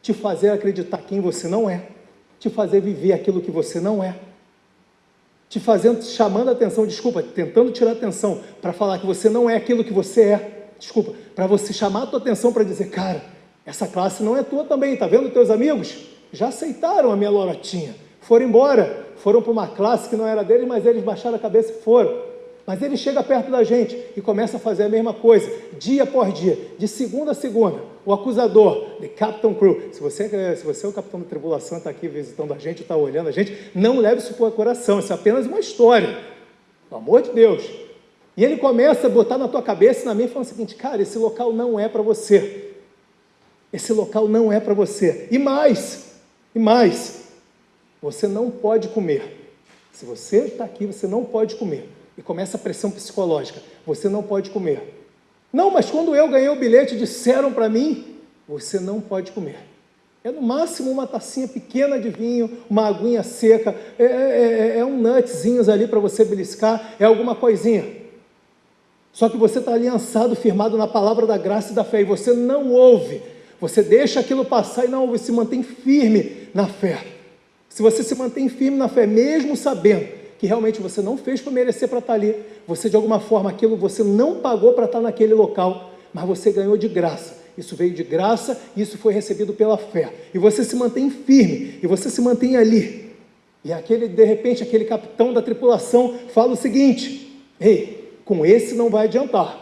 te fazer acreditar quem você não é, te fazer viver aquilo que você não é, te fazendo, chamando a atenção, tentando tirar a atenção para falar que você não é aquilo que você é, para você chamar a tua atenção para dizer: cara, essa classe não é tua também, tá vendo teus amigos? Já aceitaram a minha lorotinha, foram embora, foram para uma classe que não era deles, mas eles baixaram a cabeça e foram. Mas ele chega perto da gente e começa a fazer a mesma coisa, dia após dia, de segunda a segunda. O acusador, the Captain Crew, se você é o capitão da tribulação, está aqui visitando a gente, está olhando a gente, não leve isso para o coração, isso é apenas uma história, pelo amor de Deus. E ele começa a botar na tua cabeça e na minha, falando o seguinte: cara, esse local não é para você. Esse local não é para você. E mais, você não pode comer. Se você está aqui, você não pode comer. E começa a pressão psicológica. Você não pode comer. Não, mas quando eu ganhei o bilhete, disseram para mim: você não pode comer. É no máximo uma tacinha pequena de vinho, uma aguinha seca, um nutzinhos ali para você beliscar, é alguma coisinha. Só que você está aliançado, firmado na palavra da graça e da fé, e você não ouve. Você deixa aquilo passar e não se mantém firme na fé. Se você se mantém firme na fé, mesmo sabendo que realmente você não fez para merecer para estar ali, você de alguma forma, aquilo você não pagou para estar naquele local, mas você ganhou de graça. Isso veio de graça, isso foi recebido pela fé. E você se mantém firme, e você se mantém ali. E de repente, aquele capitão da tripulação fala o seguinte: ei, com esse não vai adiantar,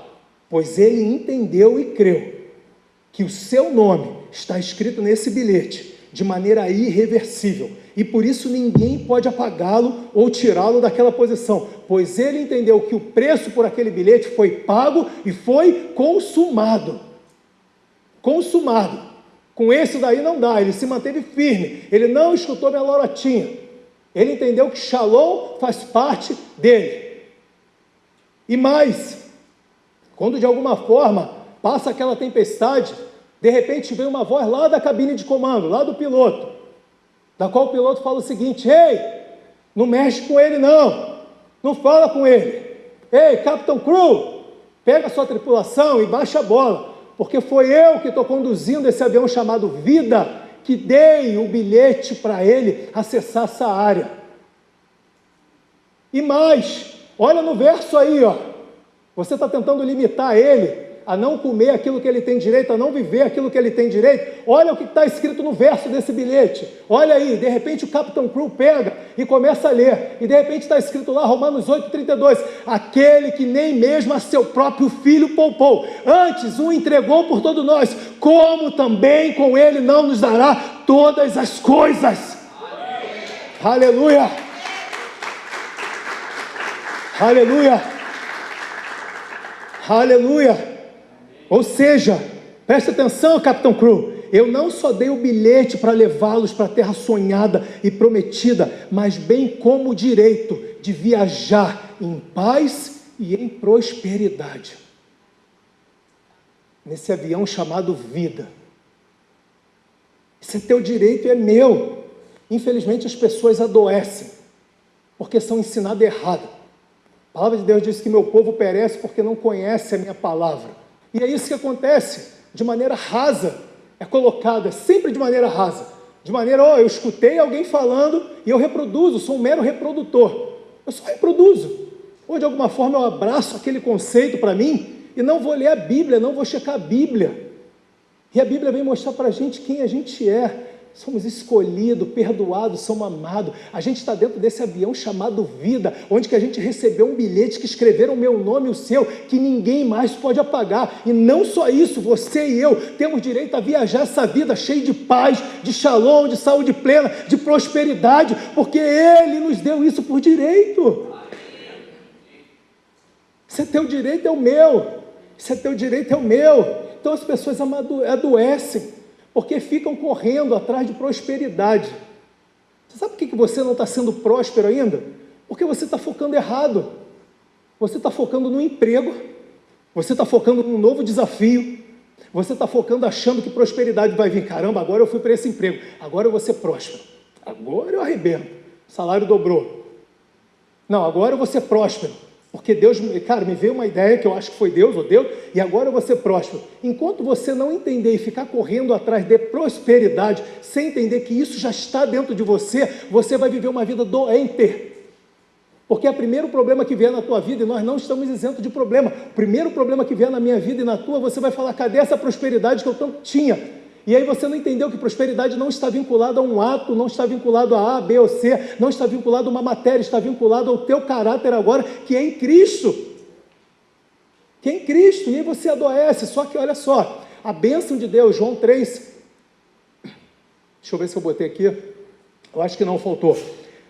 pois ele entendeu e creu que o seu nome está escrito nesse bilhete de maneira irreversível, e por isso ninguém pode apagá-lo ou tirá-lo daquela posição, pois ele entendeu que o preço por aquele bilhete foi pago e foi consumado. Com esse daí não dá, ele se manteve firme, ele não escutou minha lorotinha, ele entendeu que Shalom faz parte dele. E mais, quando de alguma forma passa aquela tempestade, de repente vem uma voz lá da cabine de comando, lá do piloto, da qual o piloto fala o seguinte: ei, não mexe com ele não fala com ele, ei, Capitão Crew, pega a sua tripulação e baixa a bola, porque foi eu que estou conduzindo esse avião chamado Vida, que dei o bilhete para ele acessar essa área. E mais, olha no verso aí, ó. Você está tentando limitar ele a não comer aquilo que ele tem direito, a não viver aquilo que ele tem direito. Olha o que está escrito no verso desse bilhete. Olha aí, de repente o Capitão Crew pega e começa a ler. E de repente está escrito lá, Romanos 8,32. Aquele que nem mesmo a seu próprio filho poupou, antes o entregou por todos nós, como também com ele não nos dará todas as coisas. Aleluia! Aleluia! Aleluia! Ou seja, preste atenção, Capitão Crew, eu não só dei o bilhete para levá-los para a terra sonhada e prometida, mas bem como o direito de viajar em paz e em prosperidade. Nesse avião chamado vida. Esse é teu direito e é meu. Infelizmente as pessoas adoecem, porque são ensinadas errado. A palavra de Deus diz que meu povo perece porque não conhece a minha palavra. E é isso que acontece, de maneira rasa, é colocado, é sempre de maneira rasa. De maneira, eu escutei alguém falando e eu reproduzo, sou um mero reprodutor. Eu só reproduzo. Ou de alguma forma eu abraço aquele conceito para mim e não vou ler a Bíblia, não vou checar a Bíblia. E a Bíblia vem mostrar para a gente quem a gente é. Somos escolhidos, perdoados, somos amados. A gente está dentro desse avião chamado vida, onde que a gente recebeu um bilhete que escreveram o meu nome e o seu, que ninguém mais pode apagar. E não só isso, você e eu temos direito a viajar essa vida cheia de paz, de shalom, de saúde plena, de prosperidade, porque Ele nos deu isso por direito. Isso é teu direito, é o meu. Isso é teu direito, é o meu. Então as pessoas adoecem, porque ficam correndo atrás de prosperidade. Você sabe por que você não está sendo próspero ainda? Porque você está focando errado. Você está focando no emprego, você está focando num novo desafio, você está focando achando que prosperidade vai vir. Caramba, agora eu fui para esse emprego, agora eu vou ser próspero, agora eu arrebento, o salário dobrou. Não, agora eu vou ser próspero. Porque Deus, cara, me veio uma ideia que eu acho que foi Deus ou Deus, e agora eu vou ser próspero. Enquanto você não entender e ficar correndo atrás de prosperidade, sem entender que isso já está dentro de você, você vai viver uma vida doente. Porque é o primeiro problema que vier na tua vida, e nós não estamos isentos de problema. O primeiro problema que vier na minha vida e na tua, você vai falar, cadê essa prosperidade que eu tanto tinha? E aí você não entendeu que prosperidade não está vinculada a um ato, não está vinculado a A, B ou C, não está vinculado a uma matéria, está vinculado ao teu caráter agora, que é em Cristo. Que é em Cristo, e aí você adoece. Só que olha só, a bênção de Deus, João 3, deixa eu ver se eu botei aqui, eu acho que não, faltou.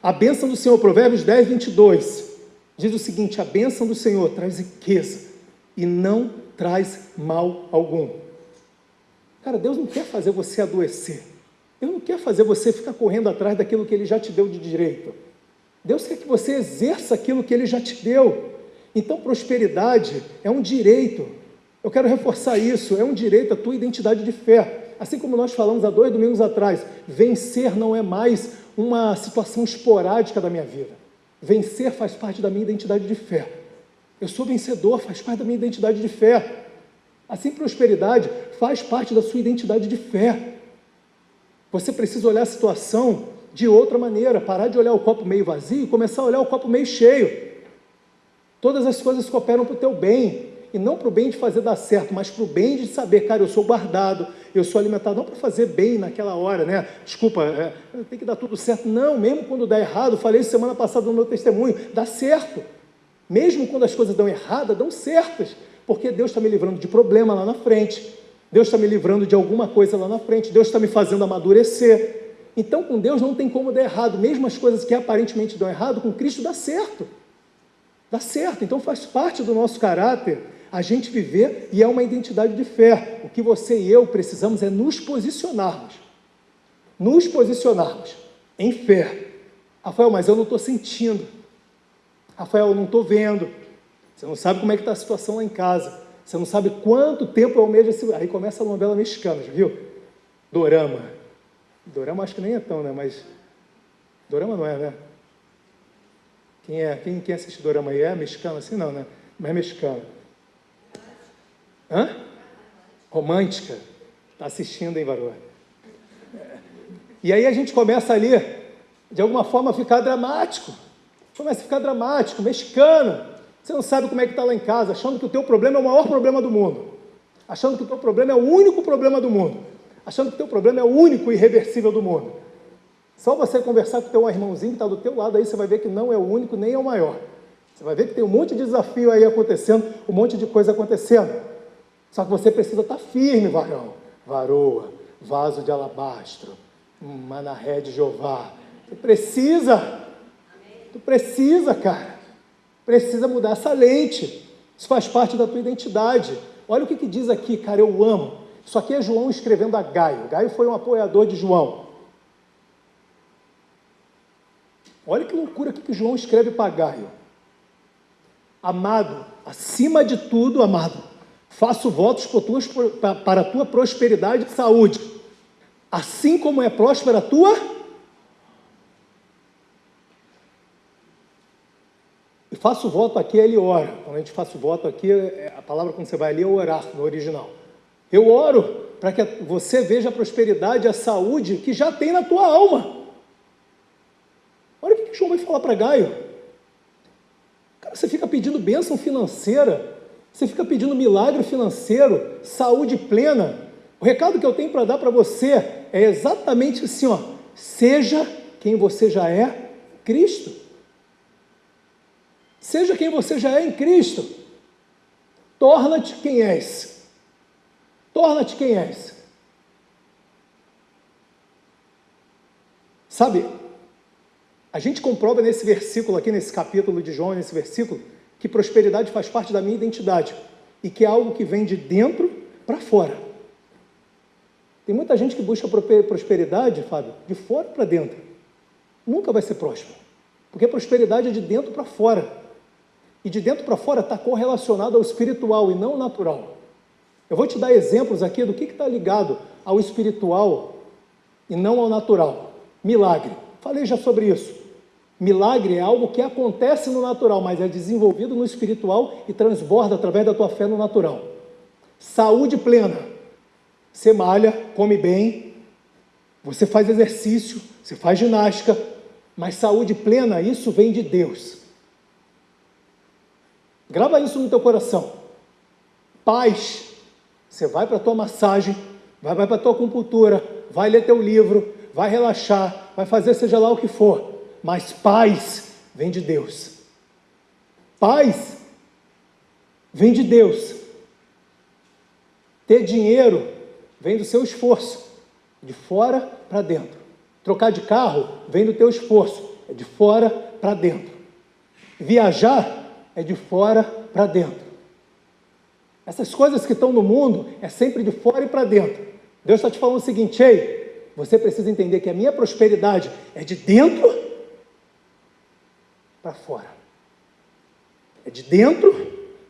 A bênção do Senhor, Provérbios 10, 22, diz o seguinte, a bênção do Senhor traz riqueza e não traz mal algum. Cara, Deus não quer fazer você adoecer. Deus não quer fazer você ficar correndo atrás daquilo que Ele já te deu de direito. Deus quer que você exerça aquilo que Ele já te deu. Então, prosperidade é um direito. Eu quero reforçar isso. É um direito, a tua identidade de fé. Assim como nós falamos há 2 domingos atrás, vencer não é mais uma situação esporádica da minha vida. Vencer faz parte da minha identidade de fé. Eu sou vencedor, faz parte da minha identidade de fé. Assim, prosperidade faz parte da sua identidade de fé. Você precisa olhar a situação de outra maneira, parar de olhar o copo meio vazio e começar a olhar o copo meio cheio. Todas as coisas cooperam para o teu bem, e não para o bem de fazer dar certo, mas para o bem de saber, cara, eu sou guardado, eu sou alimentado, não para fazer bem naquela hora, né? Desculpa, tem que dar tudo certo. Não, mesmo quando dá errado, falei isso semana passada no meu testemunho, dá certo. Mesmo quando as coisas dão errado, dão certas. Porque Deus está me livrando de problema lá na frente, Deus está me livrando de alguma coisa lá na frente, Deus está me fazendo amadurecer. Então, com Deus não tem como dar errado, mesmo as coisas que aparentemente dão errado, com Cristo dá certo. Dá certo, então faz parte do nosso caráter a gente viver, e é uma identidade de fé. O que você e eu precisamos é nos posicionarmos em fé. Rafael, mas eu não estou sentindo. Rafael, eu não estou vendo. Você não sabe como é que está a situação lá em casa. Você não sabe quanto tempo eu almejo esse... Aí começa a novela mexicana, viu? Dorama. Dorama acho que nem é tão, né? Mas... Dorama não é, né? Quem assiste Dorama aí? É mexicano assim? Não, né? Mas é mexicano. Hã? Romântica. Está assistindo, hein, Varô? E aí a gente começa ali, de alguma forma, a ficar dramático. Começa a ficar dramático, mexicano. Você não sabe como é que está lá em casa, achando que o teu problema é o maior problema do mundo. achando que o teu problema é o único problema do mundo, achando que o teu problema é o único irreversível do mundo. Só você conversar com o teu irmãozinho que está do teu lado aí, você vai ver que não é o único nem é o maior. Você vai ver que tem um monte de desafio aí acontecendo, um monte de coisa acontecendo. Só que você precisa estar firme, varão, varoa, vaso de alabastro, manarré de Jeová. Tu precisa, cara. Precisa mudar essa lente. Isso faz parte da tua identidade. Olha o que diz aqui, cara, eu amo. Isso aqui é João escrevendo a Gaio. Gaio foi um apoiador de João. Olha que loucura aqui que João escreve para Gaio. Amado, acima de tudo, amado, faço votos para a tua prosperidade e saúde, assim como é próspera a tua. E faço voto aqui, ele ora. Quando a gente faz o voto aqui, a palavra quando você vai ali é orar, no original. Eu oro para que você veja a prosperidade e a saúde que já tem na tua alma. Olha o que João vai falar para Gaio. Cara, você fica pedindo bênção financeira, você fica pedindo milagre financeiro, saúde plena. O recado que eu tenho para dar para você é exatamente assim, ó, seja quem você já é, Cristo. Seja quem você já é em Cristo. Torna-te quem és. Torna-te quem és. Sabe, a gente comprova nesse versículo aqui, nesse capítulo de João, nesse versículo, que prosperidade faz parte da minha identidade e que é algo que vem de dentro para fora. Tem muita gente que busca prosperidade, Fábio, de fora para dentro. Nunca vai ser próspero, porque prosperidade é de dentro para fora. E de dentro para fora está correlacionado ao espiritual e não ao natural. Eu vou te dar exemplos aqui do que está ligado ao espiritual e não ao natural. Milagre. Falei já sobre isso. Milagre é algo que acontece no natural, mas é desenvolvido no espiritual e transborda através da tua fé no natural. Saúde plena. Você malha, come bem, você faz exercício, você faz ginástica, mas saúde plena, isso vem de Deus. Grava isso no teu coração. Paz. Você vai para a tua massagem, vai para a tua acupuntura, vai ler teu livro, vai relaxar, vai fazer seja lá o que for. Mas paz vem de Deus. Paz vem de Deus. Ter dinheiro vem do seu esforço, de fora para dentro. Trocar de carro vem do teu esforço, é de fora para dentro. Viajar é de fora para dentro. Essas coisas que estão no mundo é sempre de fora e para dentro. Deus está te falando o seguinte, ei, você precisa entender que a minha prosperidade é de dentro para fora. É de dentro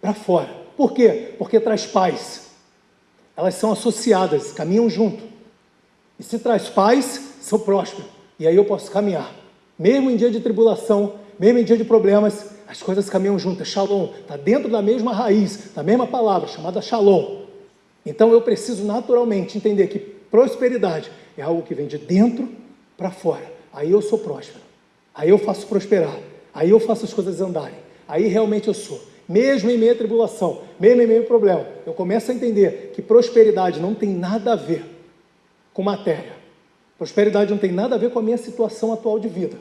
para fora. Por quê? Porque traz paz. Elas são associadas, caminham junto. E se traz paz, sou próspero. E aí eu posso caminhar. Mesmo em dia de tribulação, mesmo em dia de problemas, as coisas caminham juntas. Shalom. Está dentro da mesma raiz, da mesma palavra, chamada shalom. Então eu preciso naturalmente entender que prosperidade é algo que vem de dentro para fora. Aí eu sou próspero. Aí eu faço prosperar. Aí eu faço as coisas andarem. Aí realmente eu sou. Mesmo em meio à tribulação, mesmo em meio ao problema, eu começo a entender que prosperidade não tem nada a ver com matéria. Prosperidade não tem nada a ver com a minha situação atual de vida.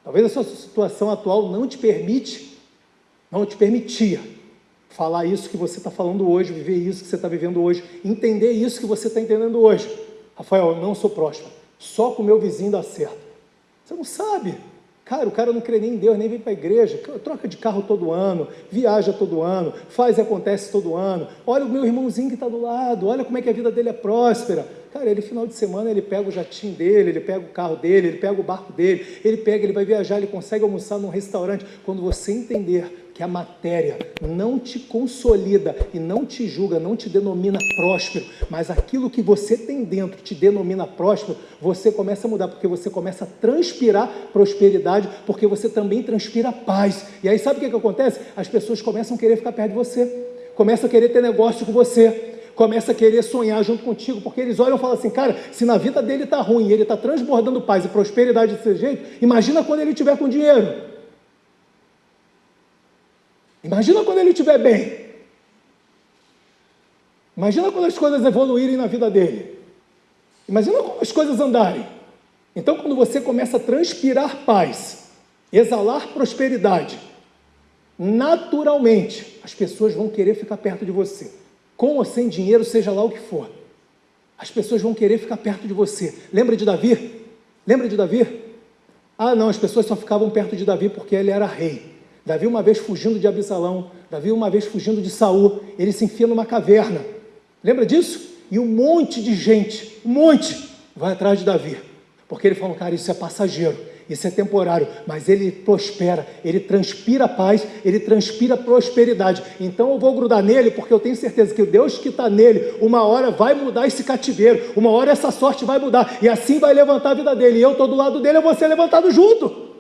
Talvez a sua situação atual não te permitia falar isso que você está falando hoje, viver isso que você está vivendo hoje, entender isso que você está entendendo hoje. Rafael, eu não sou próspero, só com o meu vizinho dá certo. Você não sabe. Cara, o cara não crê nem em Deus, nem vem para a igreja, troca de carro todo ano, viaja todo ano, faz e acontece todo ano. Olha o meu irmãozinho que está do lado, olha como é que a vida dele é próspera. Cara, ele final de semana, ele pega o jatinho dele, ele pega o carro dele, ele pega o barco dele, ele vai viajar, ele consegue almoçar num restaurante. Quando você entender que a matéria não te consolida e não te julga, não te denomina próspero, mas aquilo que você tem dentro te denomina próspero, você começa a mudar, porque você começa a transpirar prosperidade, porque você também transpira paz. E aí sabe o que acontece? As pessoas começam a querer ficar perto de você, começam a querer ter negócio com você, começa a querer sonhar junto contigo, porque eles olham e falam assim, cara, se na vida dele está ruim, ele está transbordando paz e prosperidade desse jeito, imagina quando ele estiver com dinheiro. Imagina quando ele estiver bem. Imagina quando as coisas evoluírem na vida dele. Imagina quando as coisas andarem. Então, quando você começa a transpirar paz, exalar prosperidade, naturalmente, as pessoas vão querer ficar perto de você. Com ou sem dinheiro, seja lá o que for. As pessoas vão querer ficar perto de você. Lembra de Davi? Lembra de Davi? Ah, não, as pessoas só ficavam perto de Davi porque ele era rei. Davi uma vez fugindo de Absalão, Davi uma vez fugindo de Saul, ele se enfia numa caverna. Lembra disso? E um monte de gente, vai atrás de Davi. Porque ele falou, cara, isso é passageiro, isso é temporário, mas ele prospera, ele transpira paz, ele transpira prosperidade. Então eu vou grudar nele, porque eu tenho certeza que o Deus que está nele, uma hora vai mudar esse cativeiro, uma hora essa sorte vai mudar, e assim vai levantar a vida dele, e eu estou do lado dele, eu vou ser levantado junto.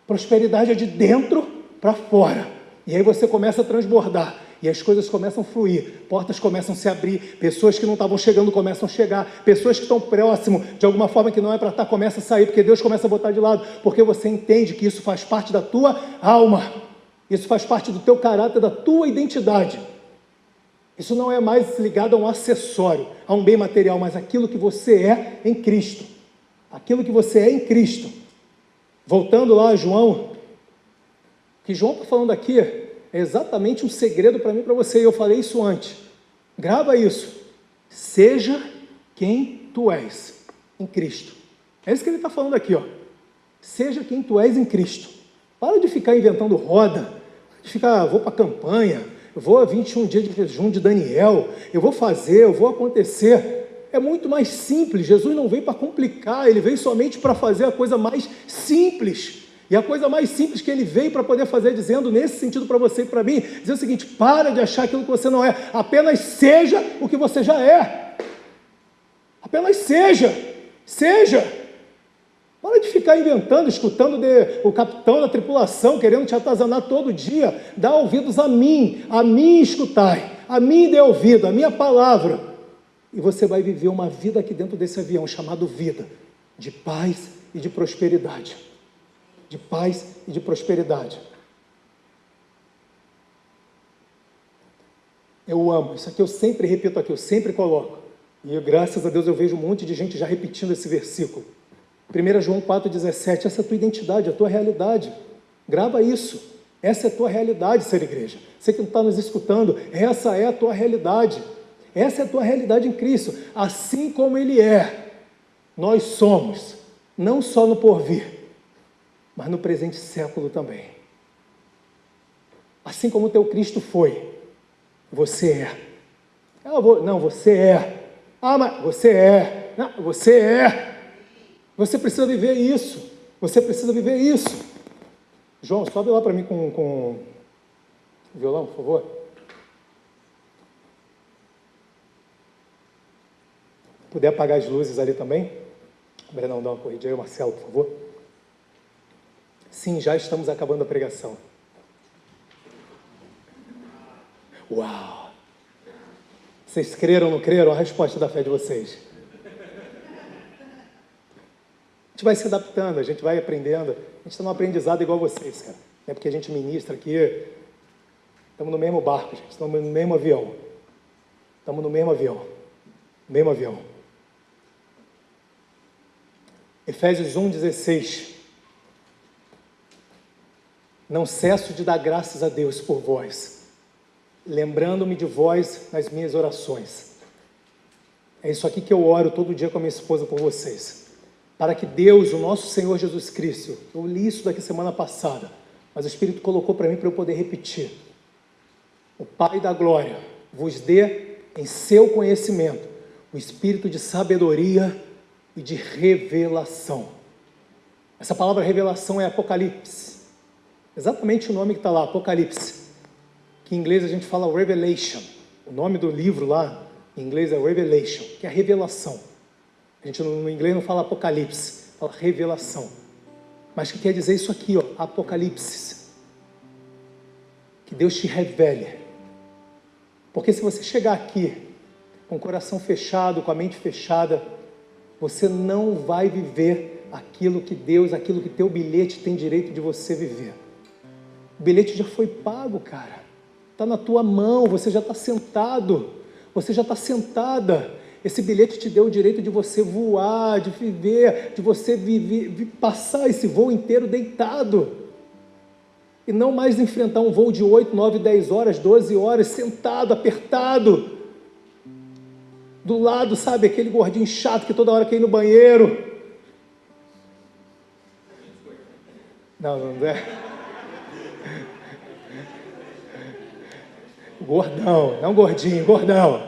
Prosperidade é de dentro para fora, e aí você começa a transbordar, e as coisas começam a fluir, portas começam a se abrir, pessoas que não estavam chegando começam a chegar, pessoas que estão próximo, de alguma forma que não é para estar, começam a sair, porque Deus começa a botar de lado, porque você entende que isso faz parte da tua alma, isso faz parte do teu caráter, da tua identidade. Isso não é mais ligado a um acessório, a um bem material, mas aquilo que você é em Cristo, aquilo que você é em Cristo. Voltando lá a João, o que João está falando aqui é exatamente um segredo para mim e para você, e eu falei isso antes. Grava isso. Seja quem tu és em Cristo. É isso que ele está falando aqui, ó. Seja quem tu és em Cristo. Para de ficar inventando roda, de ficar, vou para a campanha, eu vou a 21 dias de jejum de Daniel, eu vou fazer, eu vou acontecer. É muito mais simples. Jesus não veio para complicar, ele veio somente para fazer a coisa mais simples. E a coisa mais simples que ele veio para poder fazer, dizendo nesse sentido para você e para mim, dizer o seguinte: para de achar aquilo que você não é, apenas seja o que você já é. Apenas seja. Para de ficar inventando, escutando o capitão da tripulação, querendo te atazanar todo dia. Dá ouvidos a mim escutai, a mim dê ouvido, a minha palavra. E você vai viver uma vida aqui dentro desse avião, chamado vida, de paz e de prosperidade. De paz e de prosperidade. Eu amo, isso aqui eu sempre repito aqui, eu sempre coloco. E graças a Deus eu vejo um monte de gente já repetindo esse versículo. 1 João 4,17, essa é a tua identidade, a tua realidade. Grava isso. Essa é a tua realidade, ser igreja. Você que não está nos escutando, essa é a tua realidade. Essa é a tua realidade em Cristo. Assim como Ele é, nós somos, não só no porvir, mas no presente século também. Assim como o teu Cristo foi, você é. Não, você é. Ah, mas você é. Não, você é. Você precisa viver isso. Você precisa viver isso. João, sobe lá para mim com o violão, por favor. Puder apagar as luzes ali também. Brenão, dá uma corridinha aí, Marcelo, por favor. Sim, já estamos acabando a pregação. Uau! Vocês creram ou não creram? A resposta da fé de vocês. A gente vai se adaptando, a gente vai aprendendo. A gente está num aprendizado igual vocês, cara. Não é porque a gente ministra aqui. Estamos no mesmo barco, gente. Estamos no mesmo avião. Estamos no mesmo avião. Mesmo avião. Efésios 1,16. Não cesso de dar graças a Deus por vós, lembrando-me de vós nas minhas orações. É isso aqui que eu oro todo dia com a minha esposa por vocês. Para que Deus, o nosso Senhor Jesus Cristo, eu li isso daqui semana passada, mas o Espírito colocou para mim para eu poder repetir. O Pai da glória vos dê em seu conhecimento o espírito de sabedoria e de revelação. Essa palavra revelação é Apocalipse. Exatamente o nome que está lá, Apocalipse, que em inglês a gente fala Revelation. O nome do livro lá, em inglês é Revelation, que é a revelação. A gente no inglês não fala Apocalipse, fala revelação. Mas que quer dizer isso aqui, ó, Apocalipse. Que Deus te revele. Porque se você chegar aqui com o coração fechado, com a mente fechada, você não vai viver aquilo que Deus, aquilo que teu bilhete tem direito de você viver. O bilhete já foi pago, cara. está na tua mão, você já está sentado, você já está sentada. Esse bilhete te deu o direito de você voar, de viver, de você passar esse voo inteiro deitado. E não mais enfrentar um voo de 8, 9, 10 horas, 12 horas, sentado, apertado. Do lado, sabe, aquele gordinho chato que toda hora quer ir no banheiro. Não é. Gordão, não gordinho, gordão.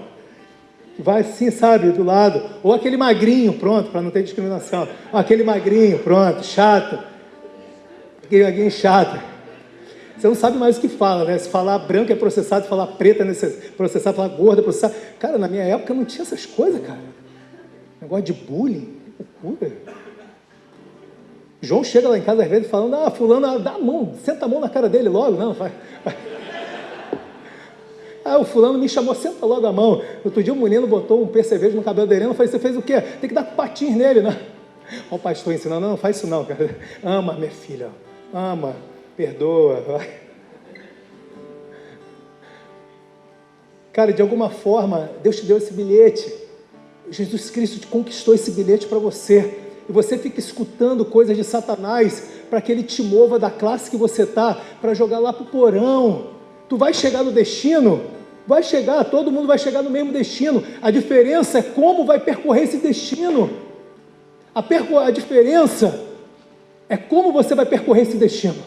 Que vai assim, sabe, do lado. Ou aquele magrinho, pronto, para não ter discriminação. Aquele magrinho, pronto, chato. Aquele magrinho chato. Você não sabe mais o que fala, né? Se falar branco é processado, se falar preto é processado, falar gordo é processado. Cara, na minha época não tinha essas coisas, cara. Negócio de bullying, que loucura. João chega lá em casa às vezes falando, fulano, dá a mão, senta a mão na cara dele logo. Não, vai. O fulano me chamou, senta logo a mão. Outro dia o menino botou um percevejo no cabelo dele, eu falei, você fez o quê? Tem que dar patins nele, né? Olha o pastor ensinando, não faz isso não, cara. Ama, minha filha, ama, perdoa, vai. Cara, de alguma forma, Deus te deu esse bilhete. Jesus Cristo te conquistou esse bilhete para você. E você fica escutando coisas de Satanás para que ele te mova da classe que você está, para jogar lá para o porão. Tu vai chegar no destino, vai chegar, todo mundo vai chegar no mesmo destino. A diferença é como vai percorrer esse destino. A diferença é como você vai percorrer esse destino.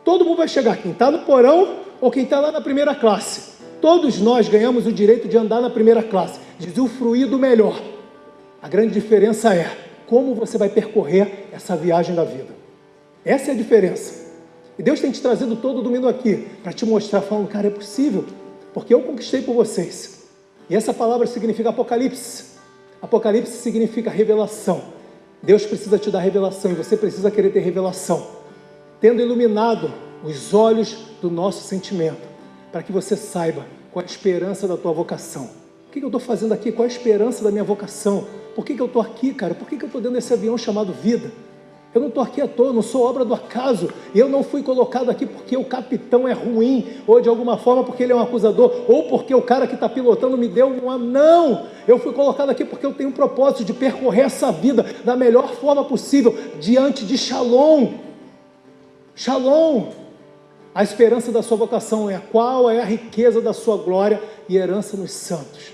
Todo mundo vai chegar, quem está no porão ou quem está lá na primeira classe. Todos nós ganhamos o direito de andar na primeira classe, de usufruir do melhor. A grande diferença é como você vai percorrer essa viagem da vida. Essa é a diferença. E Deus tem te trazido todo domingo aqui para te mostrar, falando, cara, é possível, porque eu conquistei por vocês. E essa palavra significa Apocalipse. Apocalipse significa revelação. Deus precisa te dar revelação e você precisa querer ter revelação, tendo iluminado os olhos do nosso sentimento, para que você saiba qual é a esperança da tua vocação. O que eu estou fazendo aqui? Qual é a esperança da minha vocação? Por que eu estou aqui, cara? Por que eu estou dentro desse avião chamado vida? Eu não estou aqui à toa, não sou obra do acaso. Eu não fui colocado aqui porque o capitão é ruim, ou de alguma forma porque ele é um acusador, ou porque o cara que está pilotando me deu uma... Não! Eu fui colocado aqui porque eu tenho um propósito de percorrer essa vida da melhor forma possível, diante de Shalom. Shalom! A esperança da sua vocação é qual é a riqueza da sua glória e herança nos santos.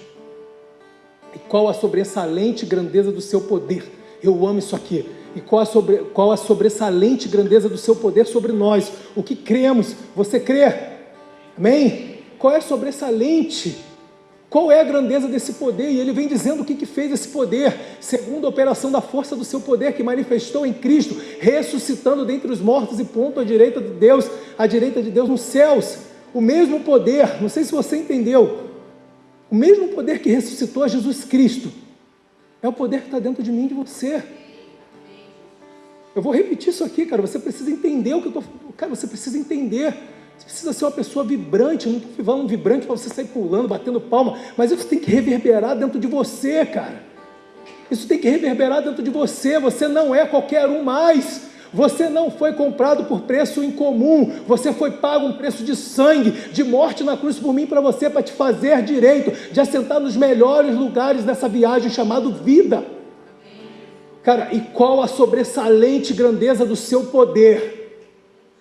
E qual a sobressalente grandeza do seu poder. Eu amo isso aqui. E qual a sobressalente grandeza do seu poder sobre nós. O que cremos. Você crê? Amém? Qual é a sobressalente? Qual é a grandeza desse poder? E ele vem dizendo o que fez esse poder. Segundo a operação da força do seu poder que manifestou em Cristo, ressuscitando dentre os mortos e pondo à direita de Deus nos céus. O mesmo poder, não sei se você entendeu, o mesmo poder que ressuscitou a Jesus Cristo, é o poder que está dentro de mim e de você. Eu vou repetir isso aqui, cara, você precisa entender o que eu estou falando. Cara, você precisa entender. Você precisa ser uma pessoa vibrante. Eu não estou falando vibrante para você sair pulando, batendo palma, mas isso tem que reverberar dentro de você, cara. Isso tem que reverberar dentro de você. Você não é qualquer um mais. Você não foi comprado por preço incomum. Você foi pago um preço de sangue, de morte na cruz por mim e para você, para te fazer direito de assentar nos melhores lugares dessa viagem chamado vida. Cara, e qual a sobressalente grandeza do seu poder?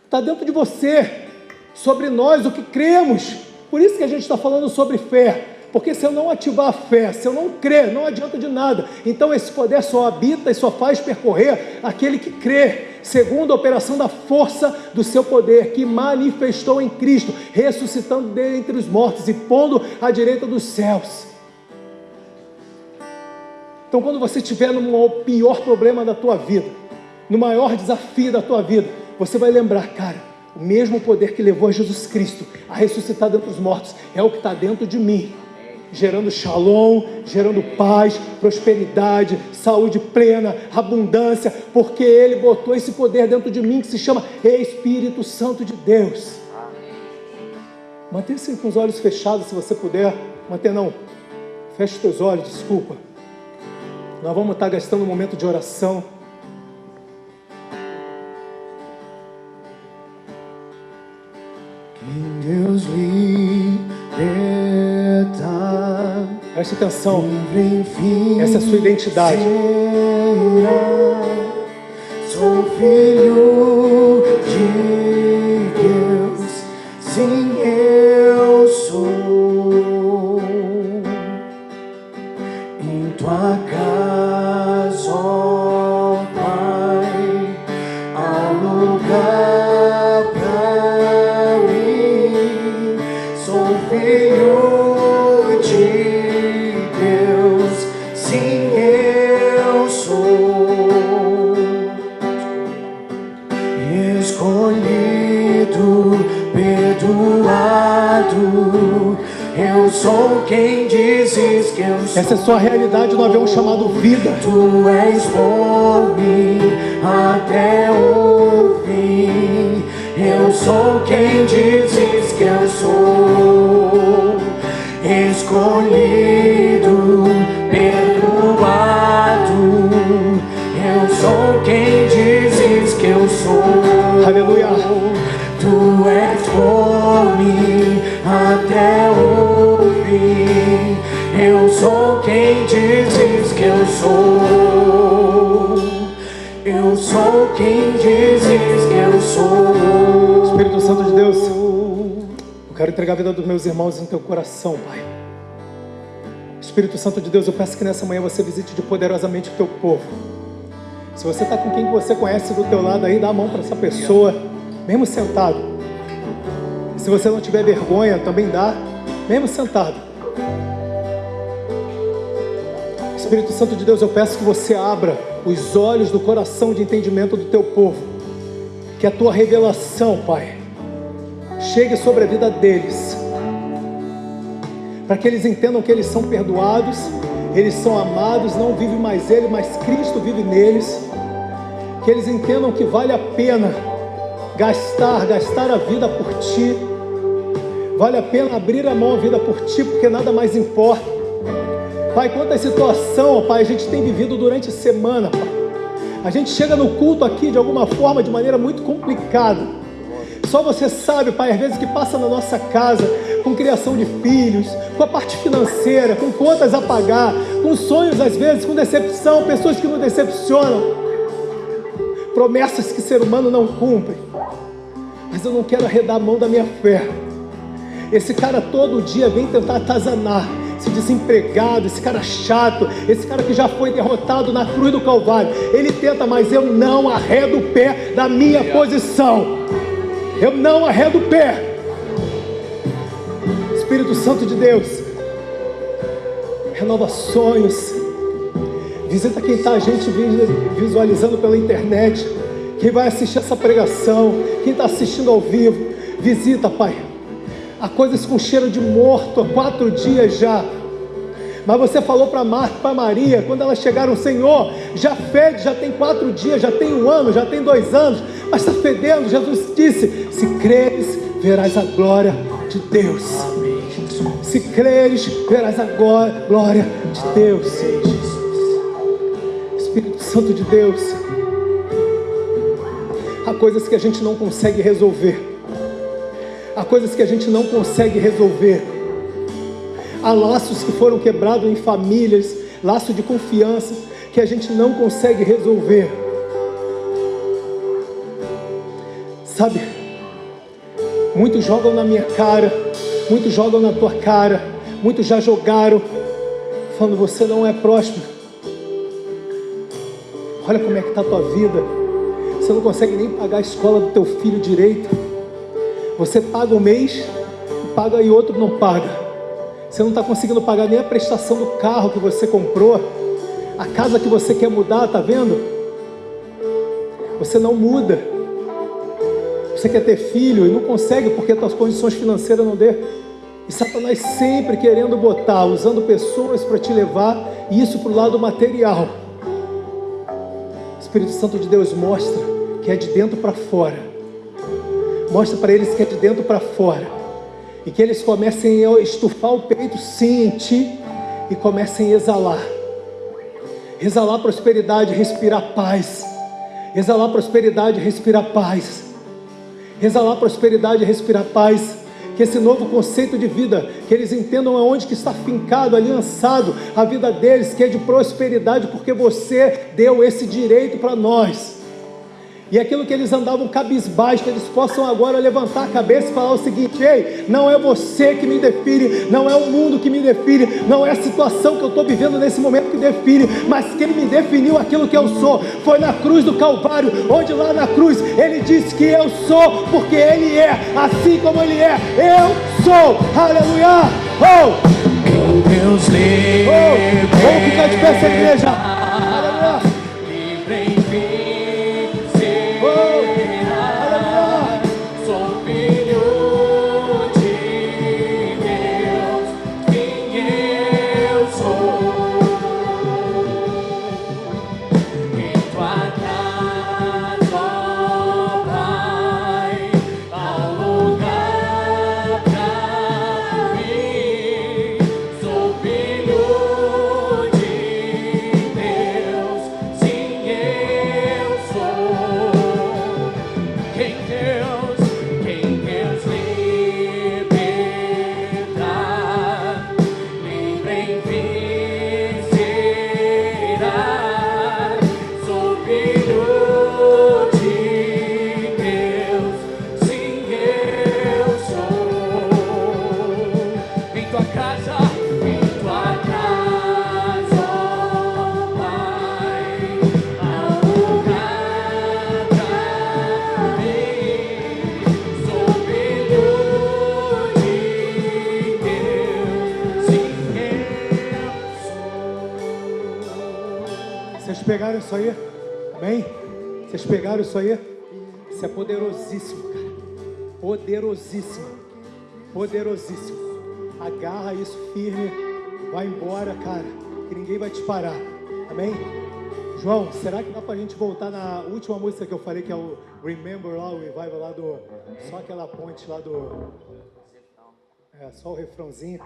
Está dentro de você, sobre nós, o que cremos. Por isso que a gente está falando sobre fé, porque se eu não ativar a fé, se eu não crer, não adianta de nada. Então esse poder só habita e só faz percorrer aquele que crê, segundo a operação da força do seu poder, que manifestou em Cristo, ressuscitando dentre os mortos e pondo à direita dos céus. Então, quando você estiver no pior problema da tua vida, no maior desafio da tua vida, você vai lembrar, cara, o mesmo poder que levou a Jesus Cristo a ressuscitar dentre os mortos é o que está dentro de mim, gerando shalom, gerando paz, prosperidade, saúde plena, abundância, porque Ele botou esse poder dentro de mim que se chama Espírito Santo de Deus. Mantenha-se com os olhos fechados, se você puder. Feche os teus olhos, desculpa. Nós vamos estar gastando um momento de oração. Quem Deus livre Preste atenção, essa é a sua identidade. Sou filho de Deus, sim, eu sou. Em tua casa, ó Pai, há lugar pra mim. Sou filho de Deus, sim, eu sou. Escolhido, perdoado, eu sou quem dizes que eu sou. Essa é a sua realidade no avião chamado vida. Tu és por mim até o fim. Eu sou quem dizes que eu sou. Escolhido, perdoado, eu sou quem dizes que eu sou. Aleluia. Tu és por mim até o fim. Eu sou quem dizes que eu sou. Eu sou quem dizes que eu sou. Espírito Santo de Deus, eu quero entregar a vida dos meus irmãos em teu coração, Pai. Espírito Santo de Deus, eu peço que nessa manhã você visite de poderosamente o teu povo. Se você está com quem você conhece do teu lado aí, dá a mão para essa pessoa, mesmo sentado. Se você não tiver vergonha, também dá, mesmo sentado. Espírito Santo de Deus, eu peço que você abra os olhos do coração de entendimento do teu povo. Que a tua revelação, Pai, chegue sobre a vida deles. Para que eles entendam que eles são perdoados, eles são amados, não vive mais ele, mas Cristo vive neles. Que eles entendam que vale a pena gastar a vida por Ti. Vale a pena abrir a mão a vida por Ti, porque nada mais importa. Pai, quanta situação, Pai, a gente tem vivido durante a semana, Pai. A gente chega no culto aqui de alguma forma, de maneira muito complicada. Só você sabe, Pai, às vezes que passa na nossa casa, com criação de filhos, com a parte financeira, com contas a pagar, com sonhos às vezes, com decepção, pessoas que nos decepcionam, promessas que o ser humano não cumpre. Mas eu não quero arredar a mão da minha fé. Esse cara todo dia vem tentar atazanar, esse desempregado, esse cara chato, esse cara que já foi derrotado na cruz do Calvário. Ele tenta, mas eu não arredo o pé da minha posição. Eu não arredo o pé. Espírito Santo de Deus, renova sonhos. Visita quem está a gente visualizando pela internet, quem vai assistir essa pregação, quem está assistindo ao vivo. Visita, Pai. Há coisas com cheiro de morto há 4 dias já. Mas você falou para Marta, para Maria, quando elas chegaram: Senhor, já fede, já tem 4 dias, já tem 1 ano, já tem 2 anos, mas está fedendo. Jesus disse: se creres, verás a glória de Deus. Se creres, verás a glória de Deus. Espírito Santo de Deus, há coisas que a gente não consegue resolver. Há coisas que a gente não consegue resolver. Há laços que foram quebrados em famílias, laço de confiança que a gente não consegue resolver. Sabe, muitos jogam na minha cara, muitos jogam na tua cara, muitos já jogaram, falando: você não é próspero. Olha como é que está a tua vida. Você não consegue nem pagar a escola do teu filho direito. Você paga um mês, paga e outro não paga. Você não está conseguindo pagar nem a prestação do carro que você comprou, a casa que você quer mudar, está vendo? Você não muda. Você quer ter filho e não consegue porque as suas condições financeiras não dê. E Satanás sempre querendo botar, usando pessoas para te levar isso para o lado material. O Espírito Santo de Deus mostra que é de dentro para fora. Mostra para eles que é de dentro para fora. E que eles comecem a estufar o peito, sim, em ti, e comecem a exalar. Exalar prosperidade, respirar paz. Exalar prosperidade, respirar paz. Exalar prosperidade, respirar paz. que esse novo conceito de vida, que eles entendam aonde que está fincado, aliançado a vida deles, que é de prosperidade, porque você deu esse direito para nós. E aquilo que eles andavam cabisbaixo, que eles possam agora levantar a cabeça e falar o seguinte: ei, não é você que me define, não é o mundo que me define, não é a situação que eu estou vivendo nesse momento que define, mas quem me definiu aquilo que eu sou foi na cruz do Calvário, onde lá na cruz Ele disse que eu sou, porque Ele é, assim como Ele é, eu sou. Aleluia! Deus livre. Vamos ficar de pé essa igreja. Aleluia! Vocês pegaram isso aí? Amém? Vocês pegaram isso aí? Isso é poderosíssimo, cara. Poderosíssimo. Poderosíssimo. Agarra isso firme. Vai embora, cara. Que ninguém vai te parar. Amém? João, será que dá pra gente voltar na última música que eu falei, que é o Remember lá, o revival lá do... Só aquela ponte lá do... só o refrãozinho.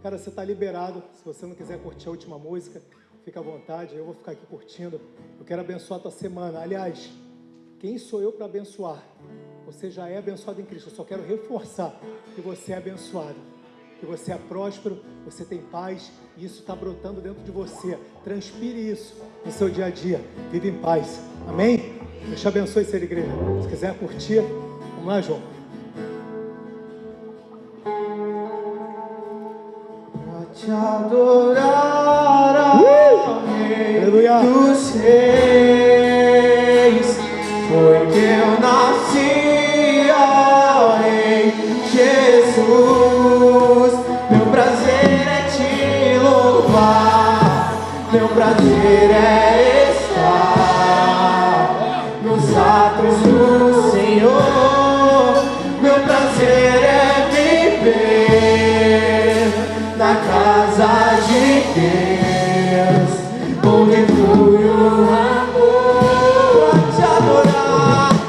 Cara, você tá liberado. Se você não quiser curtir a última música, fica à vontade, eu vou ficar aqui curtindo. Eu quero abençoar a tua semana. Aliás, quem sou eu para abençoar? Você já é abençoado em Cristo. Eu só quero reforçar que você é abençoado, que você é próspero, você tem paz, e isso está brotando dentro de você. Transpire isso no seu dia a dia. Vive em paz. Amém? Deus te abençoe, ser igreja. Se quiser curtir, vamos lá, João. Te adorar, Aleluia. dos reis, foi que eu nasci, ó Rei Jesus. Meu prazer é te louvar, meu prazer é estar nos atos do Senhor, meu prazer é viver na casa de Deus, onde flui o amor.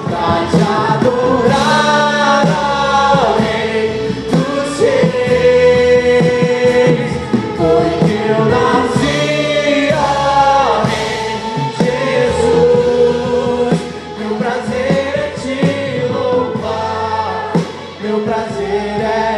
Pra te adorar, ó Rei dos reis, foi que eu nasci, ó Rei Jesus. Meu prazer é te louvar, meu prazer é